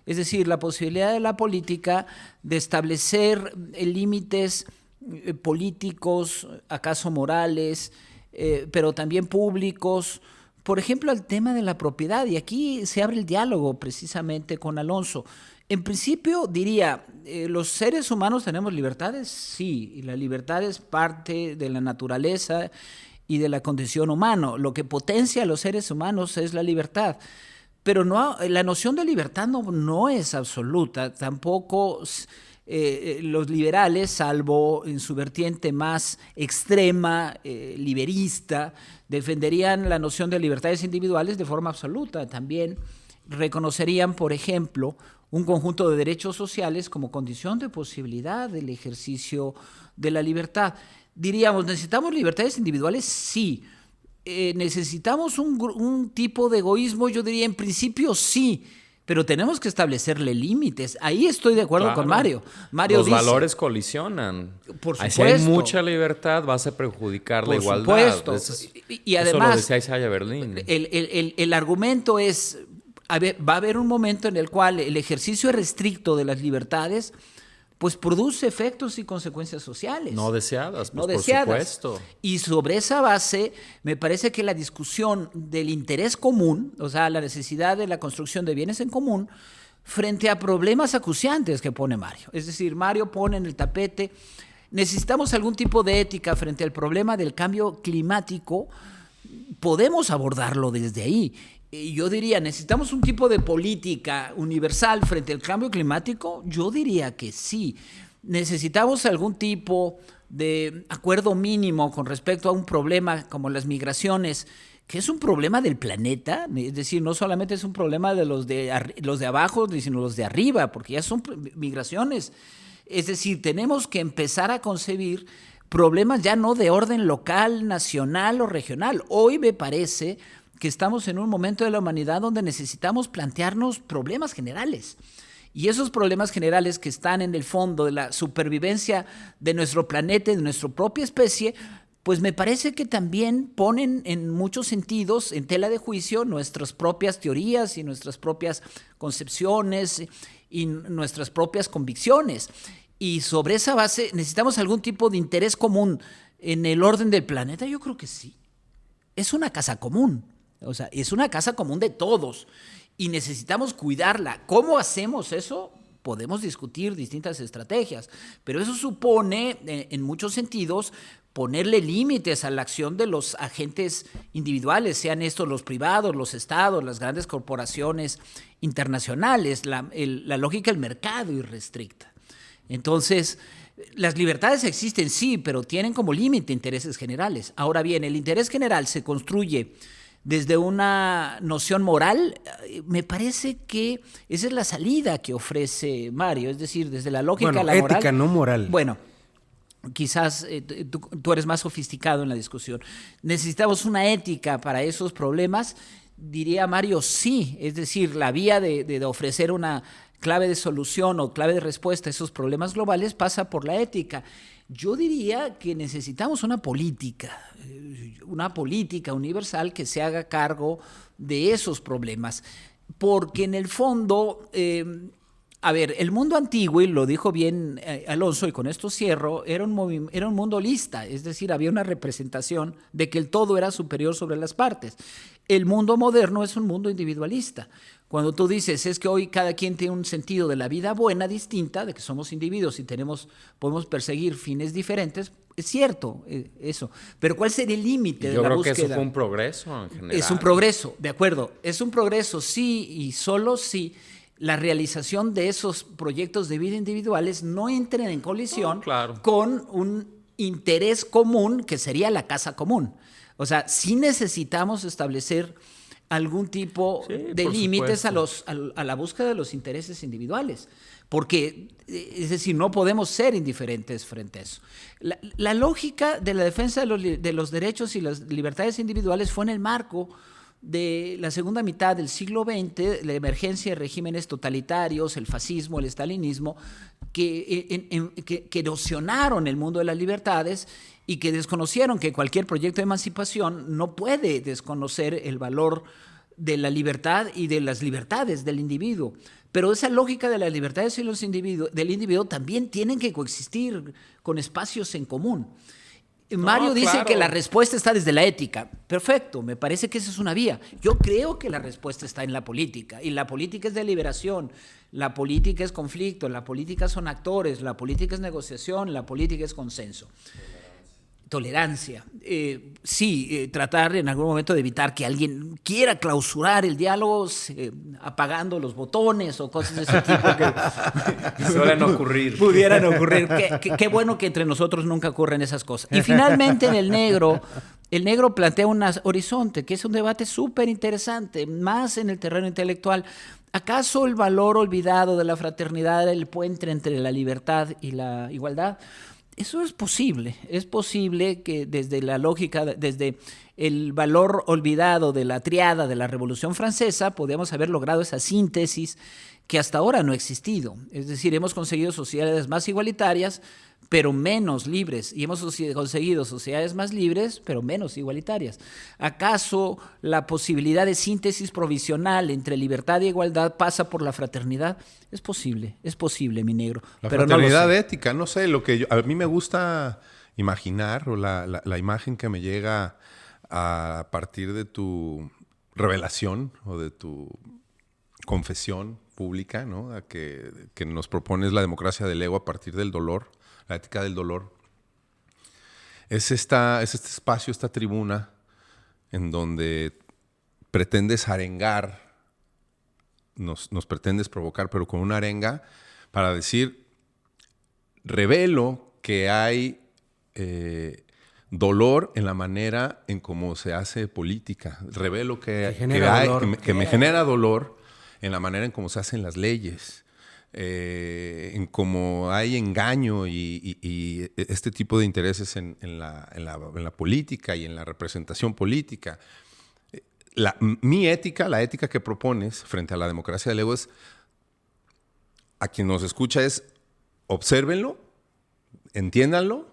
Es decir, la posibilidad de la política de establecer límites políticos, acaso morales, pero también públicos. Por ejemplo, el tema de la propiedad, y aquí se abre el diálogo precisamente con Alonso. En principio diría, ¿los seres humanos tenemos libertades? Sí, y la libertad es parte de la naturaleza y de la condición humana. Lo que potencia a los seres humanos es la libertad. Pero la noción de libertad no es absoluta, tampoco los liberales, salvo en su vertiente más extrema, liberista, defenderían la noción de libertades individuales de forma absoluta. También reconocerían, por ejemplo, un conjunto de derechos sociales como condición de posibilidad del ejercicio de la libertad. Diríamos, ¿necesitamos libertades individuales? Sí. ¿Necesitamos un tipo de egoísmo? Yo diría, en principio sí, pero tenemos que establecerle límites. Ahí estoy de acuerdo con Mario. Los dice, valores colisionan. Por supuesto. Si hay mucha libertad, vas a perjudicar la igualdad. Por supuesto. Y además, eso lo decía Isaiah Berlin. El argumento es, va a haber un momento en el cual el ejercicio restricto de las libertades pues produce efectos y consecuencias sociales. No deseadas, pues, no deseadas. Por supuesto. Y sobre esa base, me parece que la discusión del interés común, o sea, la necesidad de la construcción de bienes en común, frente a problemas acuciantes que pone Mario. Es decir, Mario pone en el tapete, necesitamos algún tipo de ética frente al problema del cambio climático, podemos abordarlo desde ahí. Yo diría, ¿necesitamos un tipo de política universal frente al cambio climático? Yo diría que sí. ¿Necesitamos algún tipo de acuerdo mínimo con respecto a un problema como las migraciones, que es un problema del planeta? Es decir, no solamente es un problema de los de abajo, sino los de arriba, porque ya son migraciones. Es decir, tenemos que empezar a concebir problemas ya no de orden local, nacional o regional. Hoy me parece que estamos en un momento de la humanidad donde necesitamos plantearnos problemas generales. Y esos problemas generales que están en el fondo de la supervivencia de nuestro planeta y de nuestra propia especie, pues me parece que también ponen en muchos sentidos en tela de juicio nuestras propias teorías y nuestras propias concepciones y nuestras propias convicciones. Y sobre esa base, ¿necesitamos algún tipo de interés común en el orden del planeta? Yo creo que sí. Es una casa común. O sea, es una casa común de todos y necesitamos cuidarla. ¿Cómo hacemos eso? Podemos discutir distintas estrategias, pero eso supone, en muchos sentidos, ponerle límites a la acción de los agentes individuales, sean estos los privados, los estados, las grandes corporaciones internacionales, la lógica del mercado irrestricta. Entonces, las libertades existen, sí, pero tienen como límite intereses generales. Ahora bien, el interés general se construye desde una noción moral. Me parece que esa es la salida que ofrece Mario, es decir, desde la lógica bueno, la moral. Ética, no moral. Bueno, quizás tú eres más sofisticado en la discusión. ¿Necesitamos una ética para esos problemas? Diría Mario, sí. Es decir, la vía de ofrecer una clave de solución o clave de respuesta a esos problemas globales pasa por la ética. Yo diría que necesitamos una política universal que se haga cargo de esos problemas, porque en el fondo, el mundo antiguo, y lo dijo bien Alonso, y con esto cierro, era un mundo holista, es decir, había una representación de que el todo era superior sobre las partes. El mundo moderno es un mundo individualista. Cuando tú dices, es que hoy cada quien tiene un sentido de la vida buena distinta, de que somos individuos y podemos perseguir fines diferentes, es cierto eso. Pero ¿cuál sería el límite de la búsqueda? Yo creo que eso fue un progreso en general. Es un progreso, de acuerdo. Es un progreso, sí, y solo si la realización de esos proyectos de vida individuales no entren en colisión con un interés común que sería la casa común. O sea, sí necesitamos establecer algún tipo de límites a la búsqueda de los intereses individuales, porque, es decir, no podemos ser indiferentes frente a eso. La lógica de la defensa de los derechos y las libertades individuales fue en el marco de la segunda mitad del siglo XX, la emergencia de regímenes totalitarios, el fascismo, el estalinismo, que erosionaron el mundo de las libertades y que desconocieron que cualquier proyecto de emancipación no puede desconocer el valor de la libertad y de las libertades del individuo. Pero esa lógica de las libertades y del individuo también tienen que coexistir con espacios en común. Mario dice que la respuesta está desde la ética. Perfecto, me parece que esa es una vía. Yo creo que la respuesta está en la política, y la política es deliberación, la política es conflicto, la política son actores, la política es negociación, la política es consenso. Tolerancia. Tratar en algún momento de evitar que alguien quiera clausurar el diálogo apagando los botones o cosas de ese tipo que suelen ocurrir. Pudieran ocurrir. Qué bueno que entre nosotros nunca ocurren esas cosas. Y finalmente en el negro plantea un horizonte, que es un debate súper interesante, más en el terreno intelectual. ¿Acaso el valor olvidado de la fraternidad, el puente entre la libertad y la igualdad? Eso es posible que desde la lógica, desde el valor olvidado de la triada de la Revolución Francesa, podíamos haber logrado esa síntesis que hasta ahora no ha existido. Es decir, hemos conseguido sociedades más igualitarias, pero menos libres, y hemos conseguido sociedades más libres, pero menos igualitarias. ¿Acaso la posibilidad de síntesis provisional entre libertad e igualdad pasa por la fraternidad? Es posible, mi negro. La pero fraternidad no lo sé. ética, no sé, a mí me gusta imaginar, o la imagen que me llega a partir de tu revelación o de tu confesión pública, ¿no? Que nos propones la democracia del ego a partir del dolor, la ética del dolor. Es este espacio, esta tribuna en donde pretendes arengar, nos pretendes provocar, pero con una arenga para decir, revelo que hay dolor en la manera en cómo se hace política. Revelo que me genera dolor en la manera en cómo se hacen las leyes, en cómo hay engaño y este tipo de intereses en la política y en la representación política. Mi ética, la ética que propones frente a la democracia del ego es, a quien nos escucha es, obsérvenlo, entiéndanlo,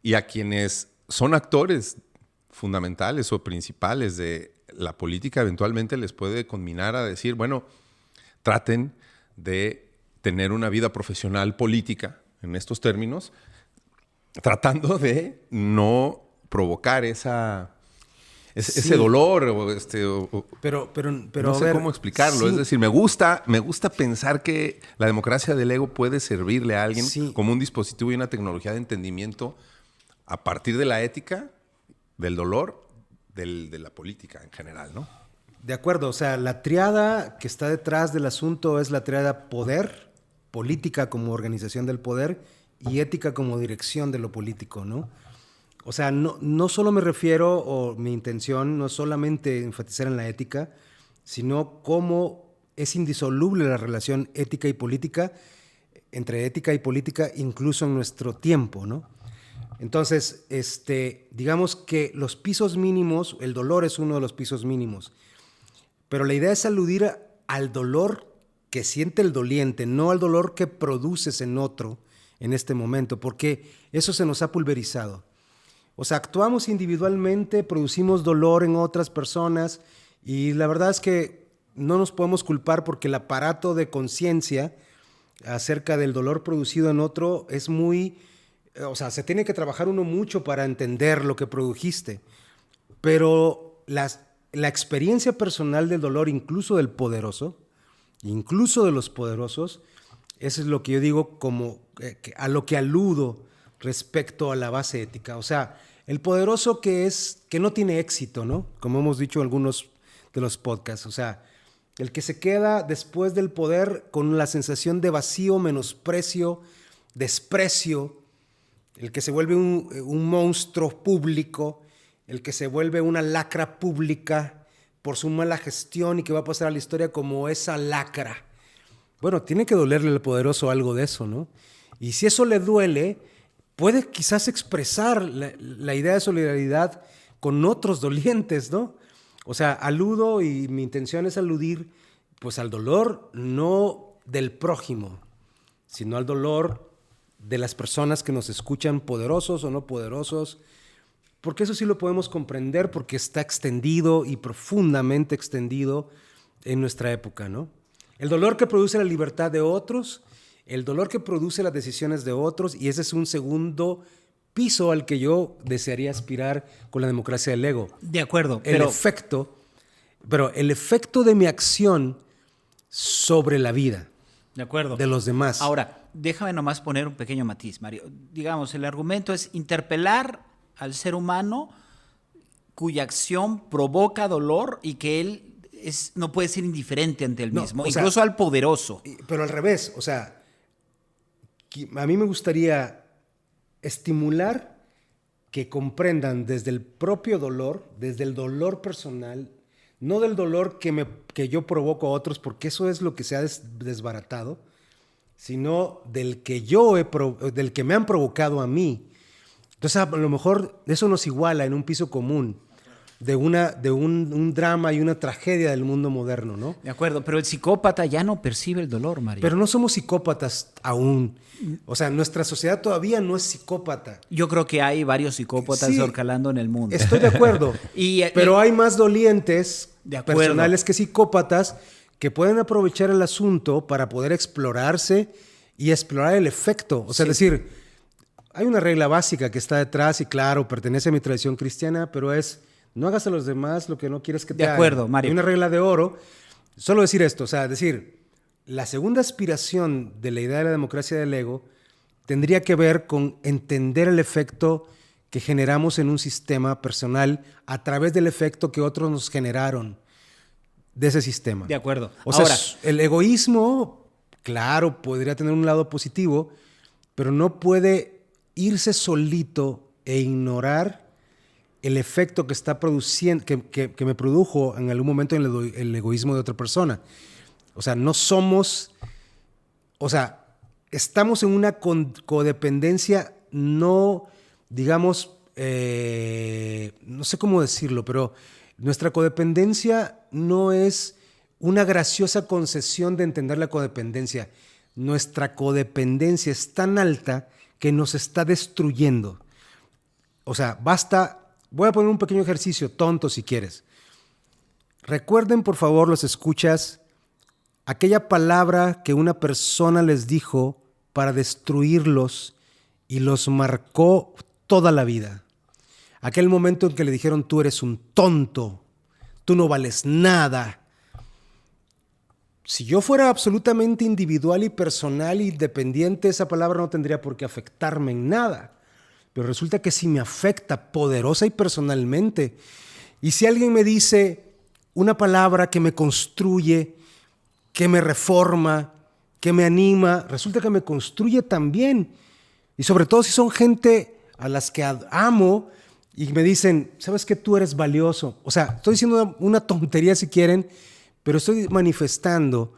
y a quienes son actores fundamentales o principales de la política eventualmente les puede conminar a decir, bueno, traten de tener una vida profesional política en estos términos, tratando de no provocar ese dolor pero no sé cómo explicarlo. Sí. Es decir, me gusta pensar que la democracia del ego puede servirle a alguien como un dispositivo y una tecnología de entendimiento a partir de la ética, del dolor, de la política en general, ¿no? De acuerdo, o sea, la triada que está detrás del asunto es la triada poder, política como organización del poder y ética como dirección de lo político, ¿no? O sea, no solo me refiero, o mi intención no es solamente enfatizar en la ética, sino cómo es indisoluble la relación ética y política, entre ética y política, incluso en nuestro tiempo, ¿no? Entonces, digamos que los pisos mínimos, el dolor es uno de los pisos mínimos, pero la idea es aludir al dolor que siente el doliente, no al dolor que produces en otro en este momento, porque eso se nos ha pulverizado. O sea, actuamos individualmente, producimos dolor en otras personas y la verdad es que no nos podemos culpar porque el aparato de conciencia acerca del dolor producido en otro es muy... O sea, se tiene que trabajar uno mucho para entender lo que produjiste, pero la experiencia personal del dolor, incluso del poderoso, incluso de los poderosos, eso es lo que yo digo como a lo que aludo respecto a la base ética. O sea, el poderoso que no tiene éxito, ¿no? Como hemos dicho en algunos de los podcasts. O sea, el que se queda después del poder con la sensación de vacío, menosprecio, desprecio, el que se vuelve un monstruo público, el que se vuelve una lacra pública por su mala gestión y que va a pasar a la historia como esa lacra. Bueno, tiene que dolerle al poderoso algo de eso, ¿no? Y si eso le duele, puede quizás expresar la idea de solidaridad con otros dolientes, ¿no? O sea, aludo, y mi intención es aludir pues al dolor no del prójimo, sino al dolor de las personas que nos escuchan, poderosos o no poderosos, porque eso sí lo podemos comprender porque está extendido y profundamente extendido en nuestra época, ¿no? El dolor que produce la libertad de otros, el dolor que produce las decisiones de otros, y ese es un segundo piso al que yo desearía aspirar con la democracia del ego. De acuerdo, El efecto de mi acción sobre la vida. De acuerdo. De los demás. Ahora, déjame nomás poner un pequeño matiz, Mario. Digamos, el argumento es interpelar al ser humano cuya acción provoca dolor y que él no puede ser indiferente ante él mismo, incluso al poderoso. Pero al revés, o sea, a mí me gustaría estimular que comprendan desde el propio dolor, desde el dolor personal, no del dolor que yo provoco a otros, porque eso es lo que se ha desbaratado, sino del que me han provocado a mí, Entonces, a lo mejor eso nos iguala en un piso común de un drama y una tragedia del mundo moderno, ¿no? De acuerdo, pero el psicópata ya no percibe el dolor, Mario. Pero no somos psicópatas aún. O sea, nuestra sociedad todavía no es psicópata. Yo creo que hay varios psicópatas Sí, horcalando en el mundo. Estoy de acuerdo. Pero hay más dolientes De acuerdo. personales que psicópatas que pueden aprovechar el asunto para poder explorarse y explorar el efecto. O sea, Sí. es decir, hay una regla básica que está detrás y claro, pertenece a mi tradición cristiana, pero es no hagas a los demás lo que no quieres que te De acuerdo, hagan. Mario. Hay una regla de oro. Solo decir esto, o sea, decir, la segunda aspiración de la idea de la democracia del ego tendría que ver con entender el efecto que generamos en un sistema personal a través del efecto que otros nos generaron de ese sistema. De acuerdo. O sea, Ahora, el egoísmo, claro, podría tener un lado positivo, pero no puede irse solito e ignorar el efecto que está produciendo, que me produjo en algún momento el egoísmo de otra persona. O sea, no somos, o sea, estamos en una codependencia no, digamos, no sé cómo decirlo, pero nuestra codependencia no es una graciosa concesión de entender la codependencia. Nuestra codependencia es tan alta que nos está destruyendo. O sea, basta. Voy a poner un pequeño ejercicio tonto si quieres. Recuerden, por favor, los escuchas, aquella palabra que una persona les dijo para destruirlos y los marcó toda la vida. Aquel momento en que le dijeron, tú eres un tonto, tú no vales nada. Si yo fuera absolutamente individual y personal y independiente, esa palabra no tendría por qué afectarme en nada. Pero resulta que sí me afecta poderosa y personalmente. Y si alguien me dice una palabra que me construye, que me reforma, que me anima, resulta que me construye también. Y sobre todo si son gente a las que amo y me dicen, ¿sabes qué? Tú eres valioso. O sea, estoy diciendo una tontería si quieren, pero estoy manifestando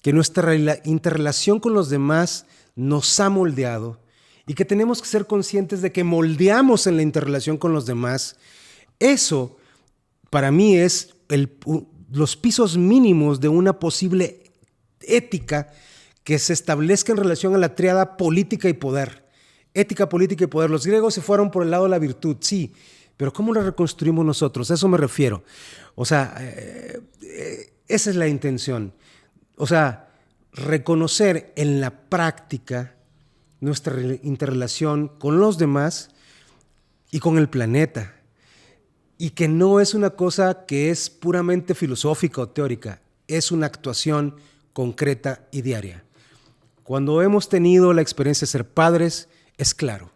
que nuestra interrelación con los demás nos ha moldeado y que tenemos que ser conscientes de que moldeamos en la interrelación con los demás. Eso, para mí, es los pisos mínimos de una posible ética que se establezca en relación a la tríada política y poder. Ética, política y poder. Los griegos se fueron por el lado de la virtud, sí, pero ¿cómo la reconstruimos nosotros? A eso me refiero. O sea, esa es la intención. O sea, reconocer en la práctica nuestra interrelación con los demás y con el planeta. Y que no es una cosa que es puramente filosófica o teórica, es una actuación concreta y diaria. Cuando hemos tenido la experiencia de ser padres, es claro,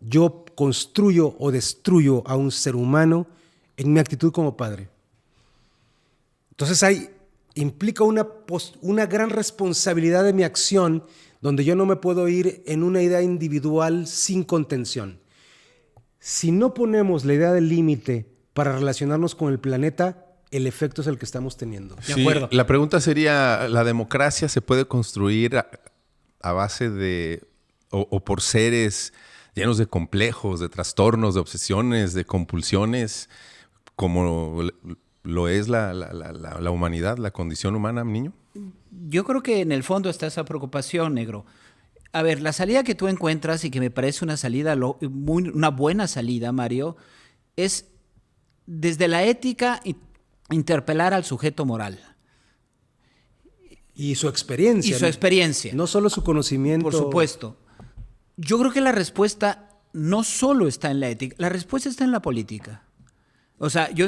yo construyo o destruyo a un ser humano en mi actitud como padre. Entonces implica una gran responsabilidad de mi acción donde yo no me puedo ir en una idea individual sin contención. Si no ponemos la idea del límite para relacionarnos con el planeta, el efecto es el que estamos teniendo. Sí, la pregunta sería, ¿la democracia se puede construir a base de, o por seres llenos de complejos, de trastornos, de obsesiones, de compulsiones, como lo es la humanidad, la condición humana, niño? Yo creo que en el fondo está esa preocupación, negro. A ver, la salida que tú encuentras y que me parece una salida, una buena salida, Mario, es desde la ética interpelar al sujeto moral. Y su experiencia. Y su experiencia. No solo su conocimiento. Por supuesto. Yo creo que la respuesta no solo está en la ética, la respuesta está en la política. O sea, yo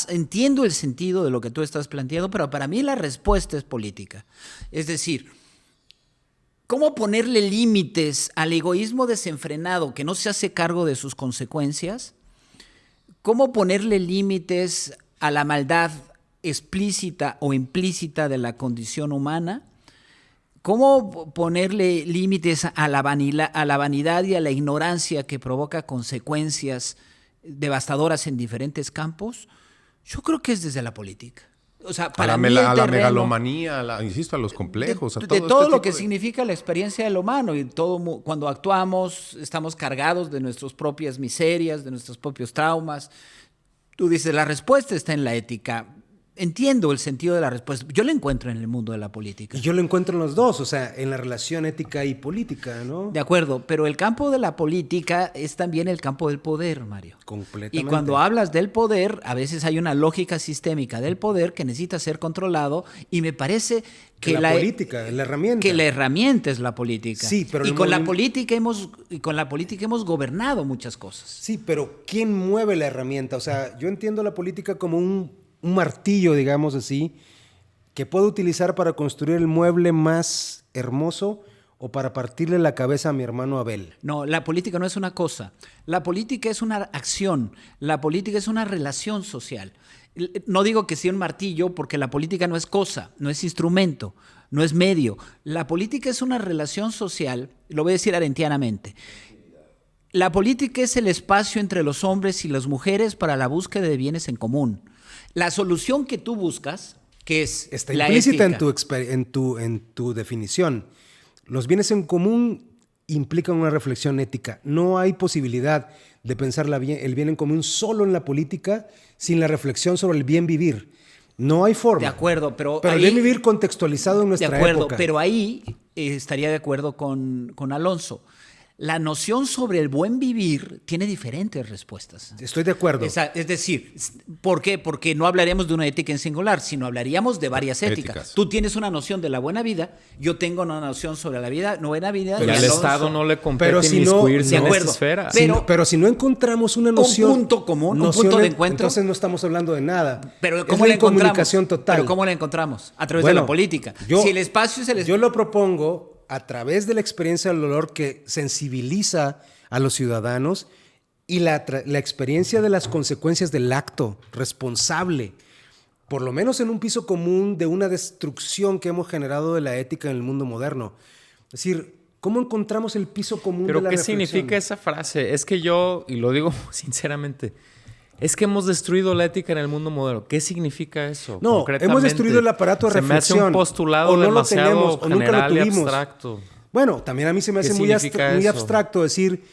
entiendo el sentido de lo que tú estás planteando, pero para mí la respuesta es política. Es decir, ¿cómo ponerle límites al egoísmo desenfrenado que no se hace cargo de sus consecuencias? ¿Cómo ponerle límites a la maldad explícita o implícita de la condición humana? ¿Cómo ponerle límites a la vanidad y a la ignorancia que provoca consecuencias devastadoras en diferentes campos? Yo creo que es desde la política. O sea, A para la, mí a el la terreno, megalomania, insisto, a los complejos. de todo este lo que tipo de- significa la experiencia del humano y cuando actuamos estamos cargados de nuestras propias miserias, de nuestros propios traumas. Tú dices, la respuesta está en la ética. Entiendo el sentido de la respuesta. Yo la encuentro en el mundo de la política. Y yo lo encuentro en los dos, o sea, en la relación ética y política, ¿no? De acuerdo, pero el campo de la política es también el campo del poder, Mario. Completamente. Y cuando hablas del poder, a veces hay una lógica sistémica del poder que necesita ser controlado y me parece que la política, la herramienta. Que la herramienta es la política. Sí, pero y el con la movimiento- política hemos gobernado muchas cosas. Sí, pero ¿quién mueve la herramienta? O sea, yo entiendo la política como un martillo, digamos así, que puedo utilizar para construir el mueble más hermoso o para partirle la cabeza a mi hermano Abel. No, la política no es una cosa. La política es una acción. La política es una relación social. No digo que sea un martillo porque la política no es cosa, no es instrumento, no es medio. La política es una relación social, lo voy a decir arentianamente. La política es el espacio entre los hombres y las mujeres para la búsqueda de bienes en común. La solución que tú buscas, que es Está la implícita ética, en tu definición. Los bienes en común implican una reflexión ética. No hay posibilidad de pensar el bien en común solo en la política sin la reflexión sobre el bien vivir. No hay forma. De acuerdo, pero el ahí- bien vivir contextualizado en nuestra de acuerdo, época. pero ahí estaría de acuerdo con Alonso. La noción sobre el buen vivir tiene diferentes respuestas. Estoy de acuerdo. Es decir, ¿por qué? Porque no hablaríamos de una ética en singular, sino hablaríamos de varias éticas. Éticas. Tú tienes una noción de la buena vida, yo tengo una noción sobre la buena vida. Y al Alonso- Estado no le compete Pero si no- inmiscuirse de en acuerdo. esta esfera. Pero- Si no encontramos una noción, punto común, un noción punto de encuentro. entonces no estamos hablando de nada. Pero Es ¿cómo la la encontramos? incomunicación total. Pero ¿cómo la encontramos? A través Bueno, de la política. yo- Si el espacio es el Yo lo propongo a través de la experiencia del dolor que sensibiliza a los ciudadanos y la experiencia de las consecuencias del acto responsable, por lo menos en un piso común de una destrucción que hemos generado de la ética en el mundo moderno. Es decir, ¿cómo encontramos el piso común Pero de la ¿qué reflexión? significa esa frase? Es que yo, y lo digo sinceramente, es que hemos destruido la ética en el mundo moderno. ¿Qué significa eso? No, concretamente? hemos destruido el aparato de Se me hace reflexión. un postulado O no lo demasiado tenemos, o nunca lo general y tuvimos. abstracto. Bueno, también a mí se me ¿Qué hace muy significa eso? abstracto decir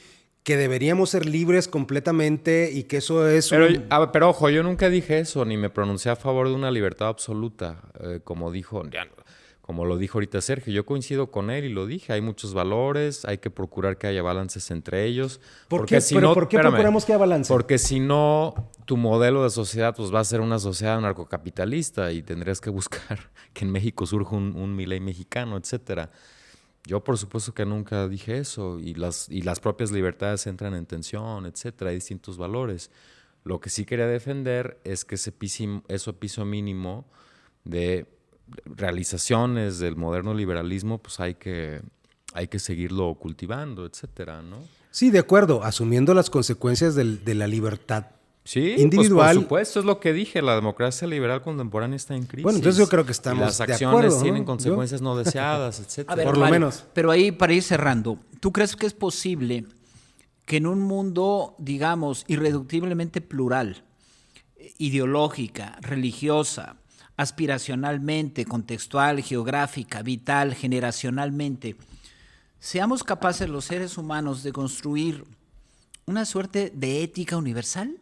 que deberíamos ser libres completamente y que eso es Pero ojo, yo nunca dije eso, ni me pronuncié a favor de una libertad absoluta, como lo dijo ahorita Sergio. Yo coincido con él y lo dije. Hay muchos valores, hay que procurar que haya balances entre ellos. ¿Por qué procuramos que haya balance? Porque si no, tu modelo de sociedad pues, va a ser una sociedad narcocapitalista y tendrías que buscar que en México surja un Milei mexicano, etcétera. Yo, por supuesto que nunca dije eso, y las propias libertades entran en tensión, etcétera, hay distintos valores. Lo que sí quería defender es que ese piso mínimo de realizaciones del moderno liberalismo, pues hay que seguirlo cultivando, etcétera, ¿no? Sí, de acuerdo, asumiendo las consecuencias de la libertad Sí, individual. pues por supuesto, es lo que dije, la democracia liberal contemporánea está en crisis. Bueno, entonces yo creo que Y estamos las de acciones acuerdo, ¿no? tienen consecuencias no deseadas, etcétera. A ver, Por lo Mario, menos. Pero ahí, para ir cerrando, ¿tú crees que es posible que en un mundo, digamos, irreductiblemente plural, ideológica, religiosa, aspiracionalmente, contextual, geográfica, vital, generacionalmente, seamos capaces los seres humanos de construir una suerte de ética universal?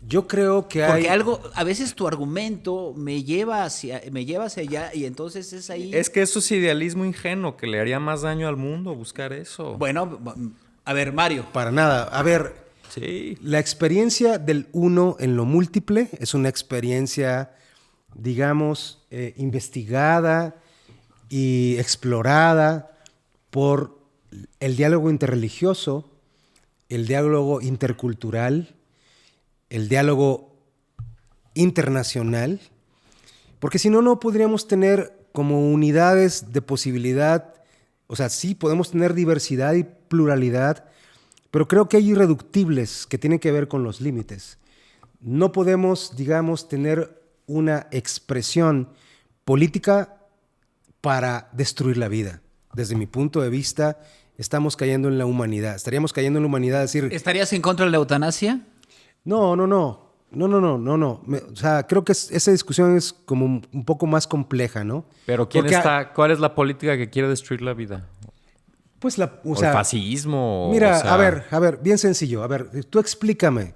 Yo creo que hay... Porque a veces tu argumento me lleva hacia allá y entonces es ahí. Es que eso es idealismo ingenuo, que le haría más daño al mundo buscar eso. Bueno, a ver, Mario. Para nada. A ver, Sí. la experiencia del uno en lo múltiple es una experiencia, digamos, investigada y explorada por el diálogo interreligioso, el diálogo intercultural, el diálogo internacional, porque si no, no podríamos tener como unidades de posibilidad. O sea, sí podemos tener diversidad y pluralidad, pero creo que hay irreductibles que tienen que ver con los límites. No podemos, digamos, tener una expresión política para destruir la vida. Desde mi punto de vista, estamos cayendo en la humanidad. Estaríamos cayendo en la humanidad, decir, ¿Estarías en contra de la eutanasia? no. No. O sea, creo que esa discusión es como un poco más compleja, ¿no? Pero ¿cuál es la política que quiere destruir la vida? Pues ¿O el fascismo? Mira, o sea... a ver, bien sencillo. A ver, tú explícame.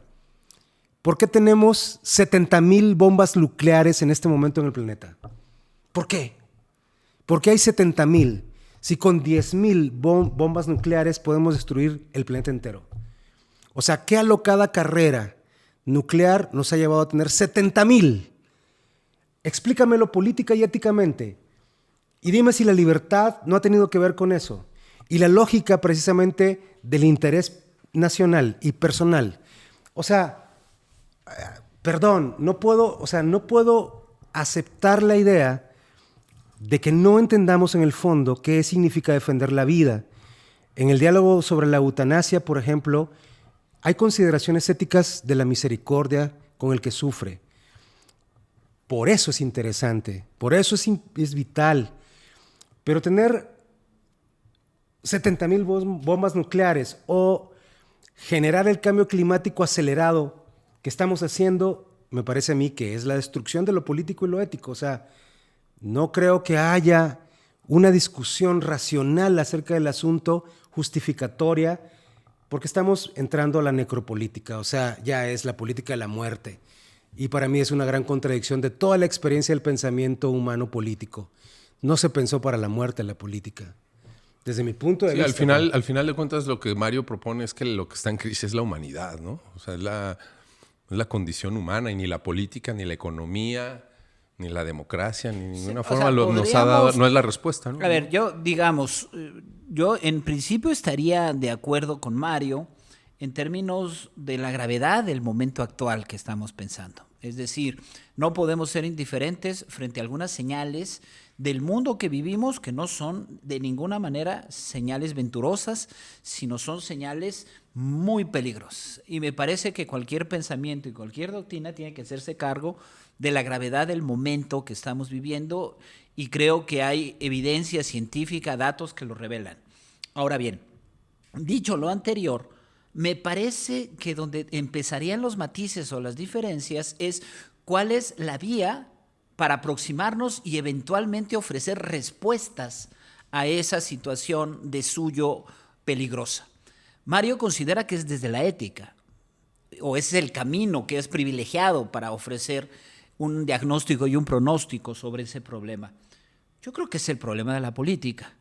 ¿Por qué tenemos 70,000 bombas nucleares en este momento en el planeta? ¿Por qué? ¿Por qué hay 70,000? Si con 10,000 bombas nucleares podemos destruir el planeta entero. O sea, ¿qué alocada carrera nuclear nos ha llevado a tener 70,000? Explícamelo política y éticamente. Y dime si la libertad no ha tenido que ver con eso. Y la lógica precisamente del interés nacional y personal. O sea, perdón, no puedo aceptar la idea de que no entendamos en el fondo qué significa defender la vida. En el diálogo sobre la eutanasia, por ejemplo, hay consideraciones éticas de la misericordia con el que sufre. Por eso es interesante, por eso es vital. Pero tener 70,000 bombas nucleares o generar el cambio climático acelerado que estamos haciendo, me parece a mí que es la destrucción de lo político y lo ético. O sea, no creo que haya una discusión racional acerca del asunto, justificatoria, porque estamos entrando a la necropolítica. O sea, ya es la política de la muerte. Y para mí es una gran contradicción de toda la experiencia del pensamiento humano político. No se pensó para la muerte la política. Desde mi punto de vista. Al final de cuentas, lo que Mario propone es que lo que está en crisis es la humanidad, ¿no? O sea, es la condición humana, y ni la política, ni la economía, ni la democracia, ni ninguna forma nos ha dado, no es la respuesta, ¿no? A ver, yo en principio estaría de acuerdo con Mario en términos de la gravedad del momento actual que estamos pensando. Es decir, no podemos ser indiferentes frente a algunas señales del mundo que vivimos que no son de ninguna manera señales venturosas, sino son señales muy peligrosas. Y me parece que cualquier pensamiento y cualquier doctrina tiene que hacerse cargo de la gravedad del momento que estamos viviendo, y creo que hay evidencia científica, datos que lo revelan. Ahora bien, dicho lo anterior, me parece que donde empezarían los matices o las diferencias es cuál es la vía para aproximarnos y eventualmente ofrecer respuestas a esa situación de suyo peligrosa. Mario considera que es desde la ética, o es el camino que es privilegiado para ofrecer un diagnóstico y un pronóstico sobre ese problema. Yo creo que es el problema de la política,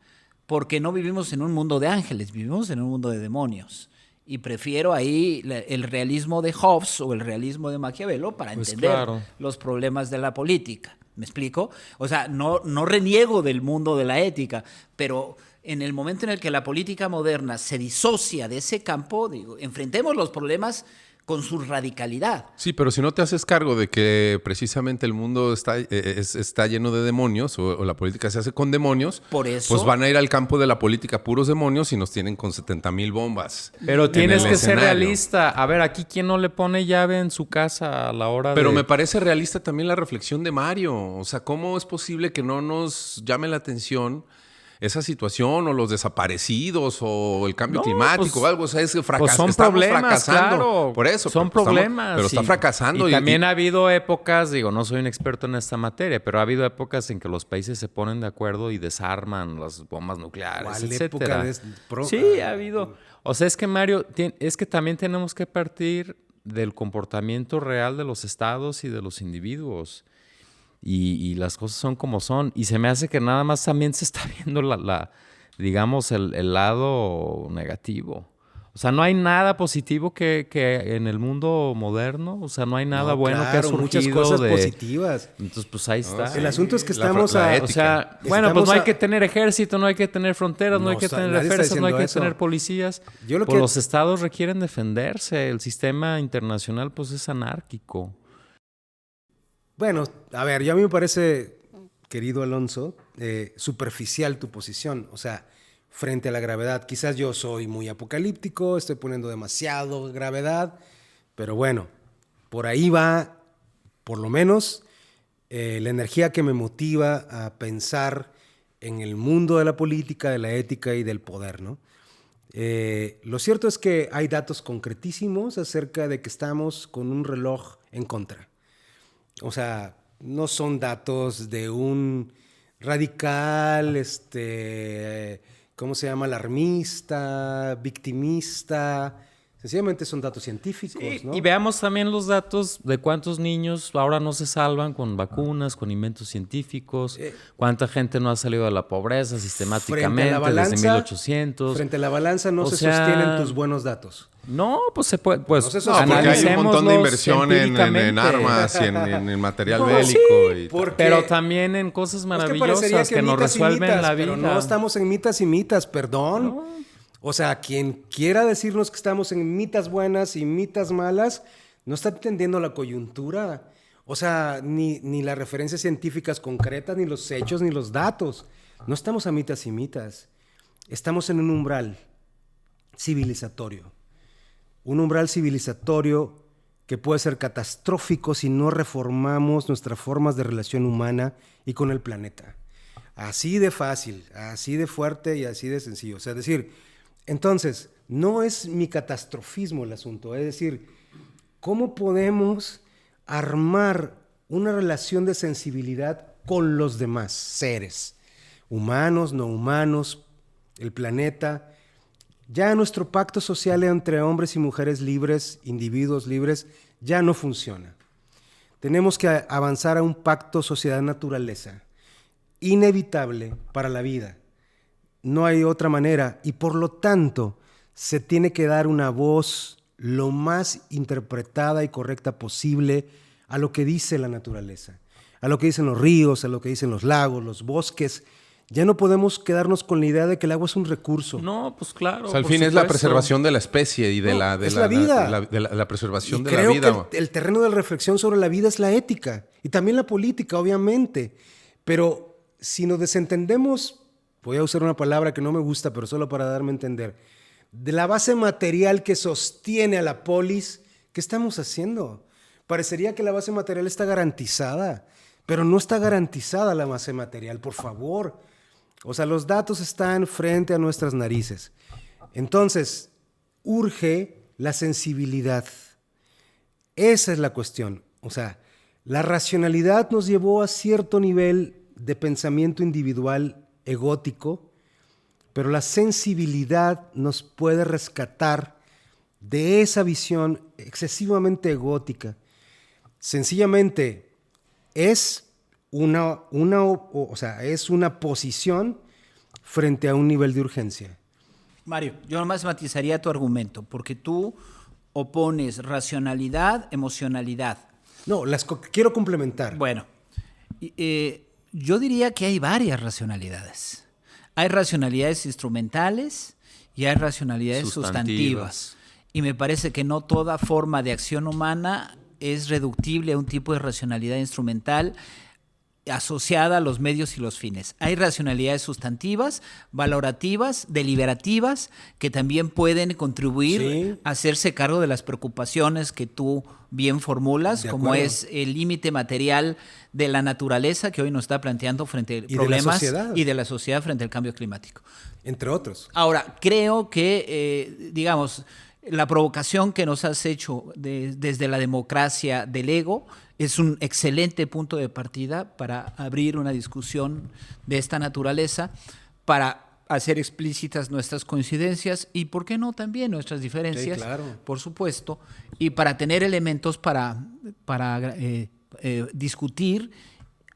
porque no vivimos en un mundo de ángeles, vivimos en un mundo de demonios. Y prefiero ahí el realismo de Hobbes o el realismo de Maquiavelo para entender los problemas de la política. ¿Me explico? O sea, no reniego del mundo de la ética, pero en el momento en el que la política moderna se disocia de ese campo, digo, enfrentemos los problemas con su radicalidad. Sí, pero si no te haces cargo de que precisamente el mundo está lleno de demonios, o la política se hace con demonios, por eso, pues van a ir al campo de la política puros demonios y nos tienen con 70,000 bombas. Pero tienes que ser realista. A ver, aquí ¿quién no le pone llave en su casa a la hora de...? Pero me parece realista también la reflexión de Mario. O sea, ¿cómo es posible que no nos llame la atención esa situación, o los desaparecidos, o el cambio climático, o algo? O sea, es que son problemas, fracasando. Claro. Por eso. Son problemas. Pero está fracasando. Y también ha habido épocas, digo, no soy un experto en esta materia, pero ha habido épocas en que los países se ponen de acuerdo y desarman las bombas nucleares, etcétera. Sí, ha habido. O sea, es que, Mario, es que también tenemos que partir del comportamiento real de los estados y de los individuos. Y las cosas son como son. Y se me hace que nada más también se está viendo digamos, el lado negativo. O sea, no hay nada positivo que en el mundo moderno. O sea, no hay nada bueno que ha surgido muchas cosas positivas. Entonces, pues ahí está. El asunto es que estamos o sea, bueno, pues no hay que tener ejército, no hay que tener fronteras, no hay que tener defensas, no hay que tener policías. Pues los estados requieren defenderse. El sistema internacional, pues, es anárquico. Bueno, a ver, a mí me parece, querido Alonso, superficial tu posición. O sea, frente a la gravedad, quizás yo soy muy apocalíptico, estoy poniendo demasiado gravedad, pero bueno, por ahí va, por lo menos, la energía que me motiva a pensar en el mundo de la política, de la ética y del poder, ¿no? Lo cierto es que hay datos concretísimos acerca de que estamos con un reloj en contra. O sea, no son datos de un radical, ¿cómo se llama? Alarmista, victimista. Sencillamente son datos científicos, Sí, ¿no? y veamos también los datos de cuántos niños ahora no se salvan con vacunas, con inventos científicos, cuánta gente no ha salido de la pobreza sistemáticamente desde 1800. Frente a la balanza no O se sea, sostienen tus buenos datos. No, pues se puede, pues No se No, porque hay un montón de analicémoslos inversión en empíricamente. armas y en material No, bélico. sí, Y porque- Pero también en cosas Es que maravillosas parecería que nos mitas y resuelven mitas, la vida. pero no estamos en mitas y mitas, perdón. O sea, quien quiera decirnos que estamos en mitas buenas y mitas malas, no está entendiendo la coyuntura. O sea, ni las referencias científicas concretas, ni los hechos, ni los datos. No estamos a mitas y mitas. Estamos en un umbral civilizatorio. Un umbral civilizatorio que puede ser catastrófico si no reformamos nuestras formas de relación humana y con el planeta. Así de fácil, así de fuerte y así de sencillo. O sea, es decir, entonces, no es mi catastrofismo el asunto. Es decir, ¿cómo podemos armar una relación de sensibilidad con los demás seres? Humanos, no humanos, el planeta. Ya nuestro pacto social entre hombres y mujeres libres, individuos libres, ya no funciona. Tenemos que avanzar a un pacto sociedad-naturaleza, inevitable para la vida. No hay otra manera y por lo tanto se tiene que dar una voz lo más interpretada y correcta posible a lo que dice la naturaleza, a lo que dicen los ríos, a lo que dicen los lagos, los bosques. Ya no podemos quedarnos con la idea de que el agua es un recurso. No, pues claro. O sea, al por fin es la supuesto. preservación de la especie y de No, es la vida. de la preservación Y de la creo vida. que el terreno de reflexión sobre la vida es la ética y también la política, obviamente. Pero si nos desentendemos, voy a usar una palabra que no me gusta, pero solo para darme a entender, de la base material que sostiene a la polis, ¿qué estamos haciendo? Parecería que la base material está garantizada, pero no está garantizada la base material, por favor. O sea, los datos están frente a nuestras narices. Entonces, urge la sensibilidad. Esa es la cuestión. O sea, la racionalidad nos llevó a cierto nivel de pensamiento individual egótico, pero la sensibilidad nos puede rescatar de esa visión excesivamente egótica. Sencillamente es es una posición frente a un nivel de urgencia. Mario, yo nomás matizaría tu argumento, porque tú opones racionalidad, emocionalidad. No, quiero complementar. Bueno, yo diría que hay varias racionalidades. Hay racionalidades instrumentales y hay racionalidades sustantivas. Y me parece que no toda forma de acción humana es reductible a un tipo de racionalidad instrumental asociada a los medios y los fines. Hay racionalidades sustantivas, valorativas, deliberativas, que también pueden contribuir a hacerse cargo de las preocupaciones que tú bien formulas, como es el límite material de la naturaleza que hoy nos está planteando frente a problemas y de la sociedad frente al cambio climático. Entre otros. Ahora, creo que, digamos, la provocación que nos has hecho desde la democracia del ego es un excelente punto de partida para abrir una discusión de esta naturaleza, para hacer explícitas nuestras coincidencias y, ¿por qué no, también nuestras diferencias? Sí, claro. Por supuesto, y para tener elementos para discutir,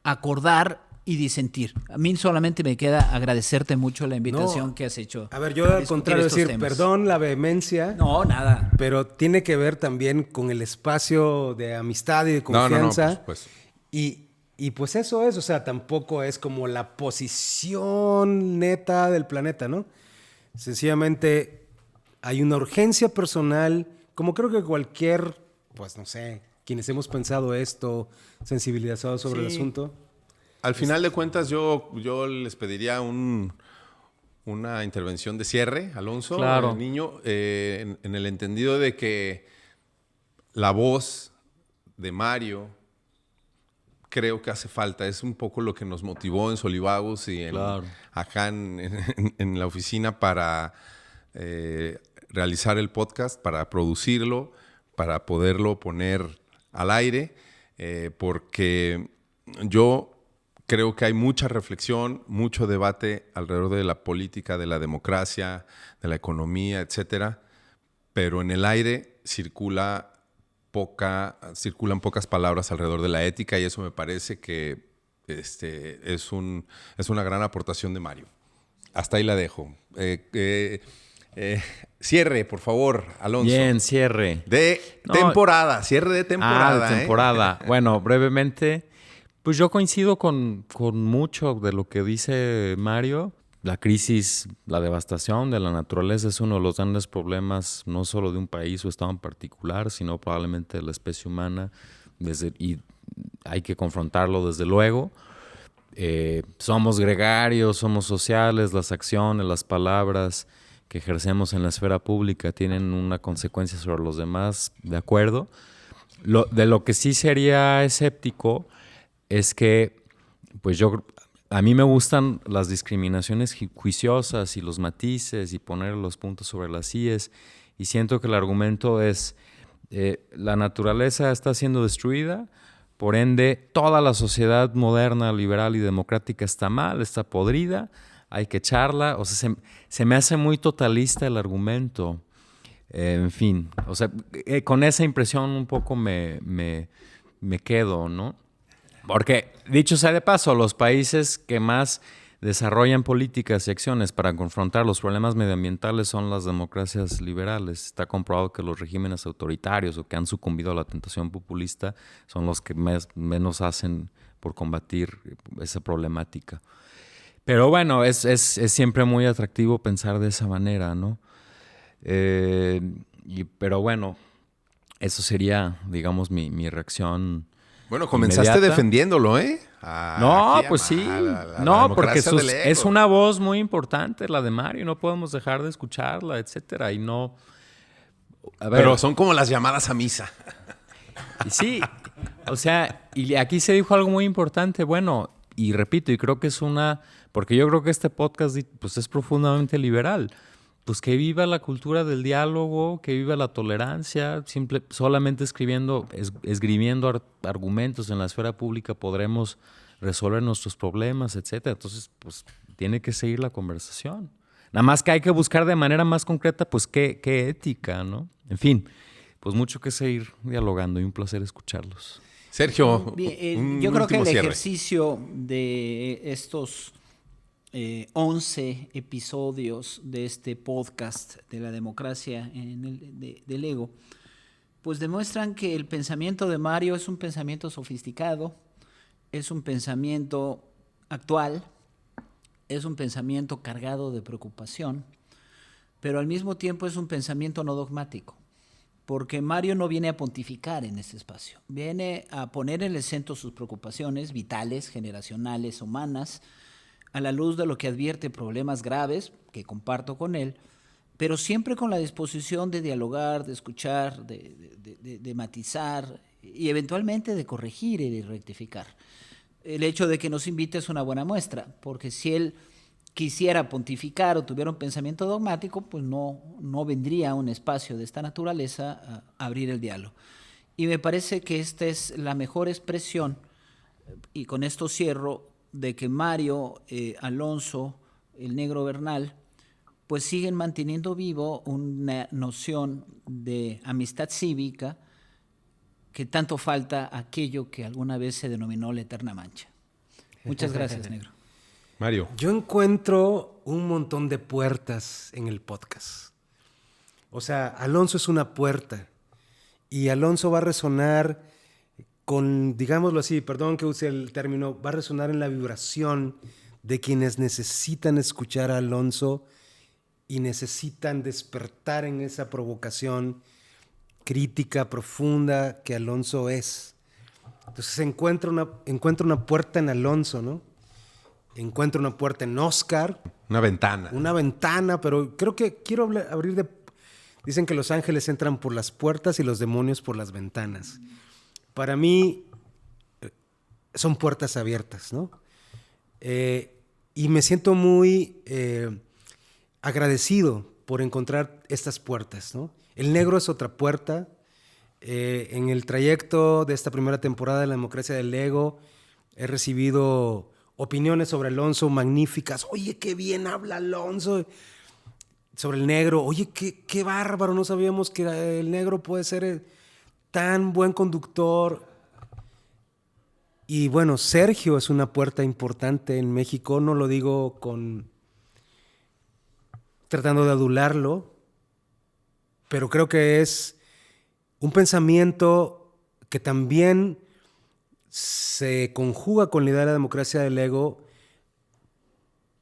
acordar y disentir. A mí solamente me queda agradecerte mucho la invitación que has hecho. A ver, yo al contrario decir, temas. perdón la vehemencia. No, nada. Pero tiene que ver también con el espacio de amistad y de confianza. No, pues. Y pues eso es, o sea, tampoco es como la posición neta del planeta, ¿no? Sencillamente hay una urgencia personal, como creo que cualquier, pues no sé, quienes hemos pensado esto, sensibilizados sobre el asunto. Al final de cuentas, yo les pediría una intervención de cierre, Alonso, Claro. el niño, en el entendido de que la voz de Mario creo que hace falta. Es un poco lo que nos motivó en Solivagos y acá en la oficina para realizar el podcast, para producirlo, para poderlo poner al aire, porque yo creo que hay mucha reflexión, mucho debate alrededor de la política, de la democracia, de la economía, etcétera, pero en el aire circulan pocas palabras alrededor de la ética, y eso me parece que es una gran aportación de Mario. Hasta ahí la dejo. Cierre, por favor, Alonso. Bien, cierre. Cierre de temporada. De temporada. Bueno, brevemente, pues yo coincido con mucho de lo que dice Mario. La crisis, la devastación de la naturaleza es uno de los grandes problemas, no solo de un país o estado en particular, sino probablemente de la especie humana, y hay que confrontarlo desde luego. Somos gregarios, somos sociales, las acciones, las palabras que ejercemos en la esfera pública tienen una consecuencia sobre los demás, de acuerdo. De lo que sí sería escéptico es que, pues a mí me gustan las discriminaciones juiciosas y los matices y poner los puntos sobre las íes, y siento que el argumento es la naturaleza está siendo destruida, por ende toda la sociedad moderna, liberal y democrática está mal, está podrida, hay que echarla. O sea, se me hace muy totalista el argumento. En fin, o sea, con esa impresión un poco me quedo, ¿no? Porque, dicho sea de paso, los países que más desarrollan políticas y acciones para confrontar los problemas medioambientales son las democracias liberales. Está comprobado que los regímenes autoritarios o que han sucumbido a la tentación populista son los que menos hacen por combatir esa problemática. Pero bueno, es siempre muy atractivo pensar de esa manera, ¿no? Pero bueno, eso sería, digamos, mi reacción. Bueno, comenzaste inmediata. Defendiéndolo, ¿eh? No, pues sí. No, porque es una... una voz muy importante, la de Mario, no podemos dejar de escucharla, etcétera. Y no. A ver, Pero son como las llamadas a misa. y sí, o sea, y aquí se dijo algo muy importante, bueno, y repito, y creo que porque yo creo que este podcast pues, es profundamente liberal. Pues que viva la cultura del diálogo, que viva la tolerancia. Solamente esgrimiendo argumentos en la esfera pública podremos resolver nuestros problemas, etcétera. Entonces, pues tiene que seguir la conversación. Nada más que hay que buscar de manera más concreta, pues qué ética, ¿no? En fin, pues mucho que seguir dialogando y un placer escucharlos. Sergio, yo creo que el cierre. ejercicio de estos 11 episodios de este podcast de la democracia del ego, pues demuestran que el pensamiento de Mario es un pensamiento sofisticado, es un pensamiento actual, es un pensamiento cargado de preocupación, pero al mismo tiempo es un pensamiento no dogmático, porque Mario no viene a pontificar en este espacio, viene a poner en el centro sus preocupaciones vitales, generacionales, humanas, a la luz de lo que advierte problemas graves, que comparto con él, pero siempre con la disposición de dialogar, de escuchar, de matizar y eventualmente de corregir y de rectificar. El hecho de que nos invite es una buena muestra, porque si él quisiera pontificar o tuviera un pensamiento dogmático, pues no vendría a un espacio de esta naturaleza a abrir el diálogo. Y me parece que esta es la mejor expresión, y con esto cierro, de que Mario, Alonso, el Negro Bernal, pues siguen manteniendo vivo una noción de amistad cívica que tanto falta a aquello que alguna vez se denominó la eterna mancha. Muchas gracias, Negro. Mario. Yo encuentro un montón de puertas en el podcast. O sea, Alonso es una puerta y Alonso va a resonar con, digámoslo así, perdón que use el término, va a resonar en la vibración de quienes necesitan escuchar a Alonso y necesitan despertar en esa provocación crítica profunda que Alonso es. Entonces encuentro una puerta en Alonso, ¿no? Encuentro una puerta en Oscar. Una ventana. Una ventana, pero creo que quiero abrir de... Dicen que los ángeles entran por las puertas y los demonios por las ventanas. Para mí son puertas abiertas, ¿no? Y me siento muy agradecido por encontrar estas puertas, ¿no? El negro es otra puerta. En el trayecto de esta primera temporada de La Democracia del Ego he recibido opiniones sobre Alonso magníficas. Oye, qué bien habla Alonso. Sobre el negro. Oye, qué bárbaro. No sabíamos que el negro puede ser tan buen conductor. Y bueno, Sergio es una puerta importante en México. No lo digo tratando de adularlo, pero creo que es un pensamiento que también se conjuga con la idea de la democracia del ego,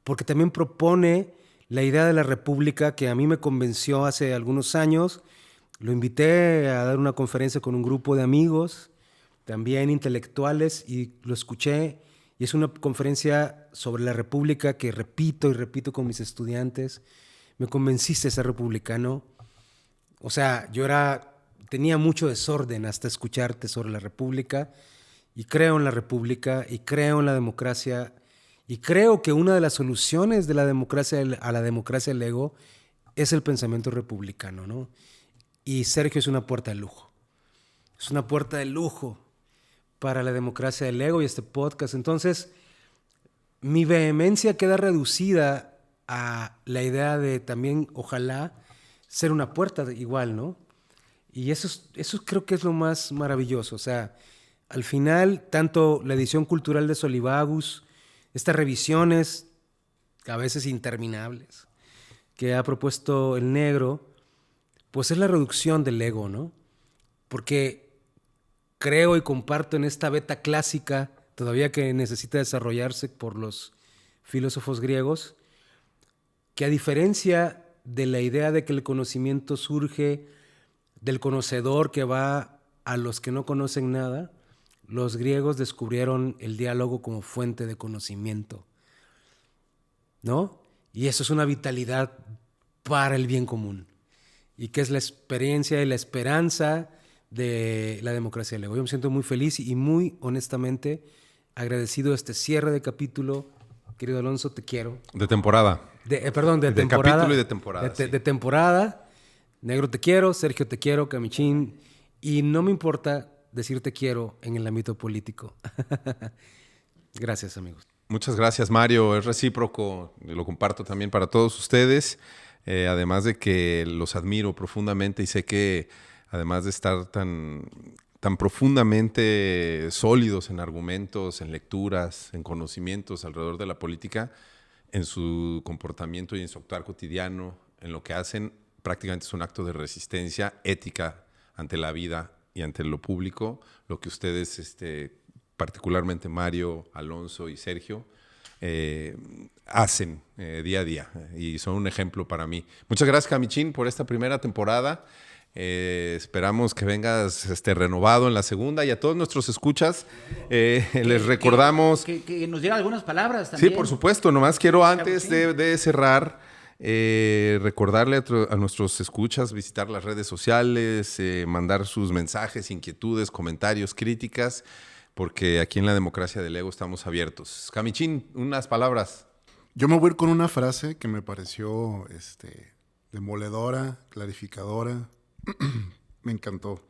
porque también propone la idea de la república que a mí me convenció hace algunos años. Lo invité a dar una conferencia con un grupo de amigos, también intelectuales, y lo escuché. Y es una conferencia sobre la república que repito y repito con mis estudiantes. Me convenciste de ser republicano. O sea, tenía mucho desorden hasta escucharte sobre la república, y creo en la república y creo en la democracia, y creo que una de las soluciones de la democracia a la democracia del ego es el pensamiento republicano, ¿no? Y Sergio es una puerta de lujo. Es una puerta de lujo para la democracia del ego y este podcast. Entonces, mi vehemencia queda reducida a la idea de también, ojalá, ser una puerta igual, ¿no? Y eso creo que es lo más maravilloso. O sea, al final, tanto la edición cultural de Solivagus, estas revisiones, a veces interminables, que ha propuesto el negro, pues es la reducción del ego, ¿no? Porque creo y comparto en esta beta clásica, todavía que necesita desarrollarse por los filósofos griegos, que a diferencia de la idea de que el conocimiento surge del conocedor que va a los que no conocen nada, los griegos descubrieron el diálogo como fuente de conocimiento, ¿no? Y eso es una vitalidad para el bien común, y que es la experiencia y la esperanza de la democracia del ego. Yo me siento muy feliz y muy honestamente agradecido de este cierre de capítulo. Querido Alonso, te quiero. De temporada. De temporada. Capítulo y de temporada. De temporada. Negro, te quiero. Sergio, te quiero. Camichín. Y no me importa decir te quiero en el ámbito político. Gracias, amigos. Muchas gracias, Mario. Es recíproco. Lo comparto también para todos ustedes. Además de que los admiro profundamente y sé que además de estar tan profundamente sólidos en argumentos, en lecturas, en conocimientos alrededor de la política, en su comportamiento y en su actuar cotidiano, en lo que hacen, prácticamente es un acto de resistencia ética ante la vida y ante lo público, lo que ustedes, particularmente Mario, Alonso y Sergio, hacen día a día, y son un ejemplo para mí. Muchas gracias, Camichín, por esta primera temporada. Esperamos que vengas renovado en la segunda, y a todos nuestros escuchas les recordamos que nos diera algunas palabras también. Sí, por supuesto. Nomás quiero antes de cerrar recordarle a nuestros escuchas visitar las redes sociales, mandar sus mensajes, inquietudes, comentarios, críticas, porque aquí en La Democracia del Ego estamos abiertos. Camichín, unas palabras. Yo me voy a ir con una frase que me pareció demoledora, clarificadora. Me encantó.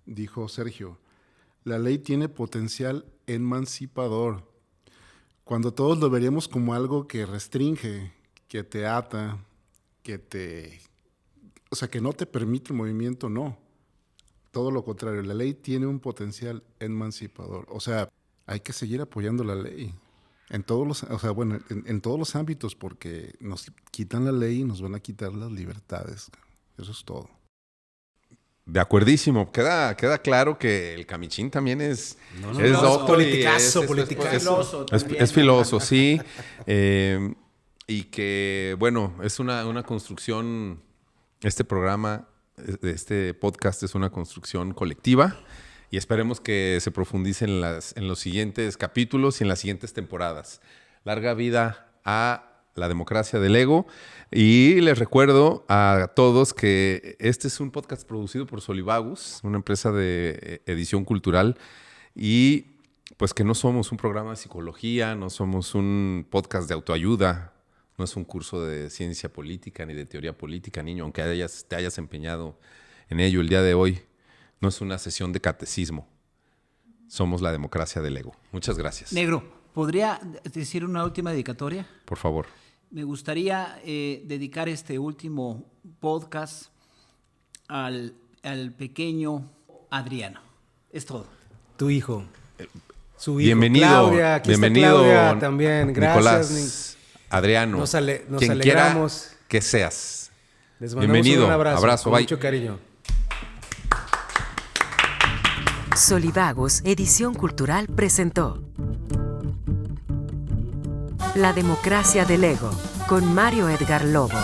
Dijo Sergio: la ley tiene potencial emancipador. Cuando todos lo veríamos como algo que restringe, que te ata, que no te permite el movimiento, no. Todo lo contrario, la ley tiene un potencial emancipador. O sea, hay que seguir apoyando la ley. En todos los ámbitos, porque nos quitan la ley y nos van a quitar las libertades. Eso es todo. De acuerdísimo. Queda claro que el Camichín también es doctor. Politicazo. Es filoso, sí. Y que, bueno, es una construcción, este programa, este podcast es una construcción colectiva, y esperemos que se profundice en los siguientes capítulos y en las siguientes temporadas. Larga vida a La Democracia del Ego. Y les recuerdo a todos que este es un podcast producido por Solivagus, una empresa de edición cultural, y pues que no somos un programa de psicología, no somos un podcast de autoayuda. No es un curso de ciencia política ni de teoría política, niño, aunque te hayas empeñado en ello el día de hoy. No es una sesión de catecismo. Somos la democracia del ego. Muchas gracias. Negro, ¿podría decir una última dedicatoria? Por favor. Me gustaría dedicar este último podcast al pequeño Adriano. Es todo. Tu hijo. Su hijo. Bienvenido, Claudia, aquí bienvenido, está Claudia también. Gracias. Nicolás, Adriano, Nos quien alegramos. quiera que seas. Les mandamos Bienvenido, un abrazo con bye. mucho cariño. Solivagos, Edición Cultural presentó La democracia del ego, con Mario Edgar Lobo.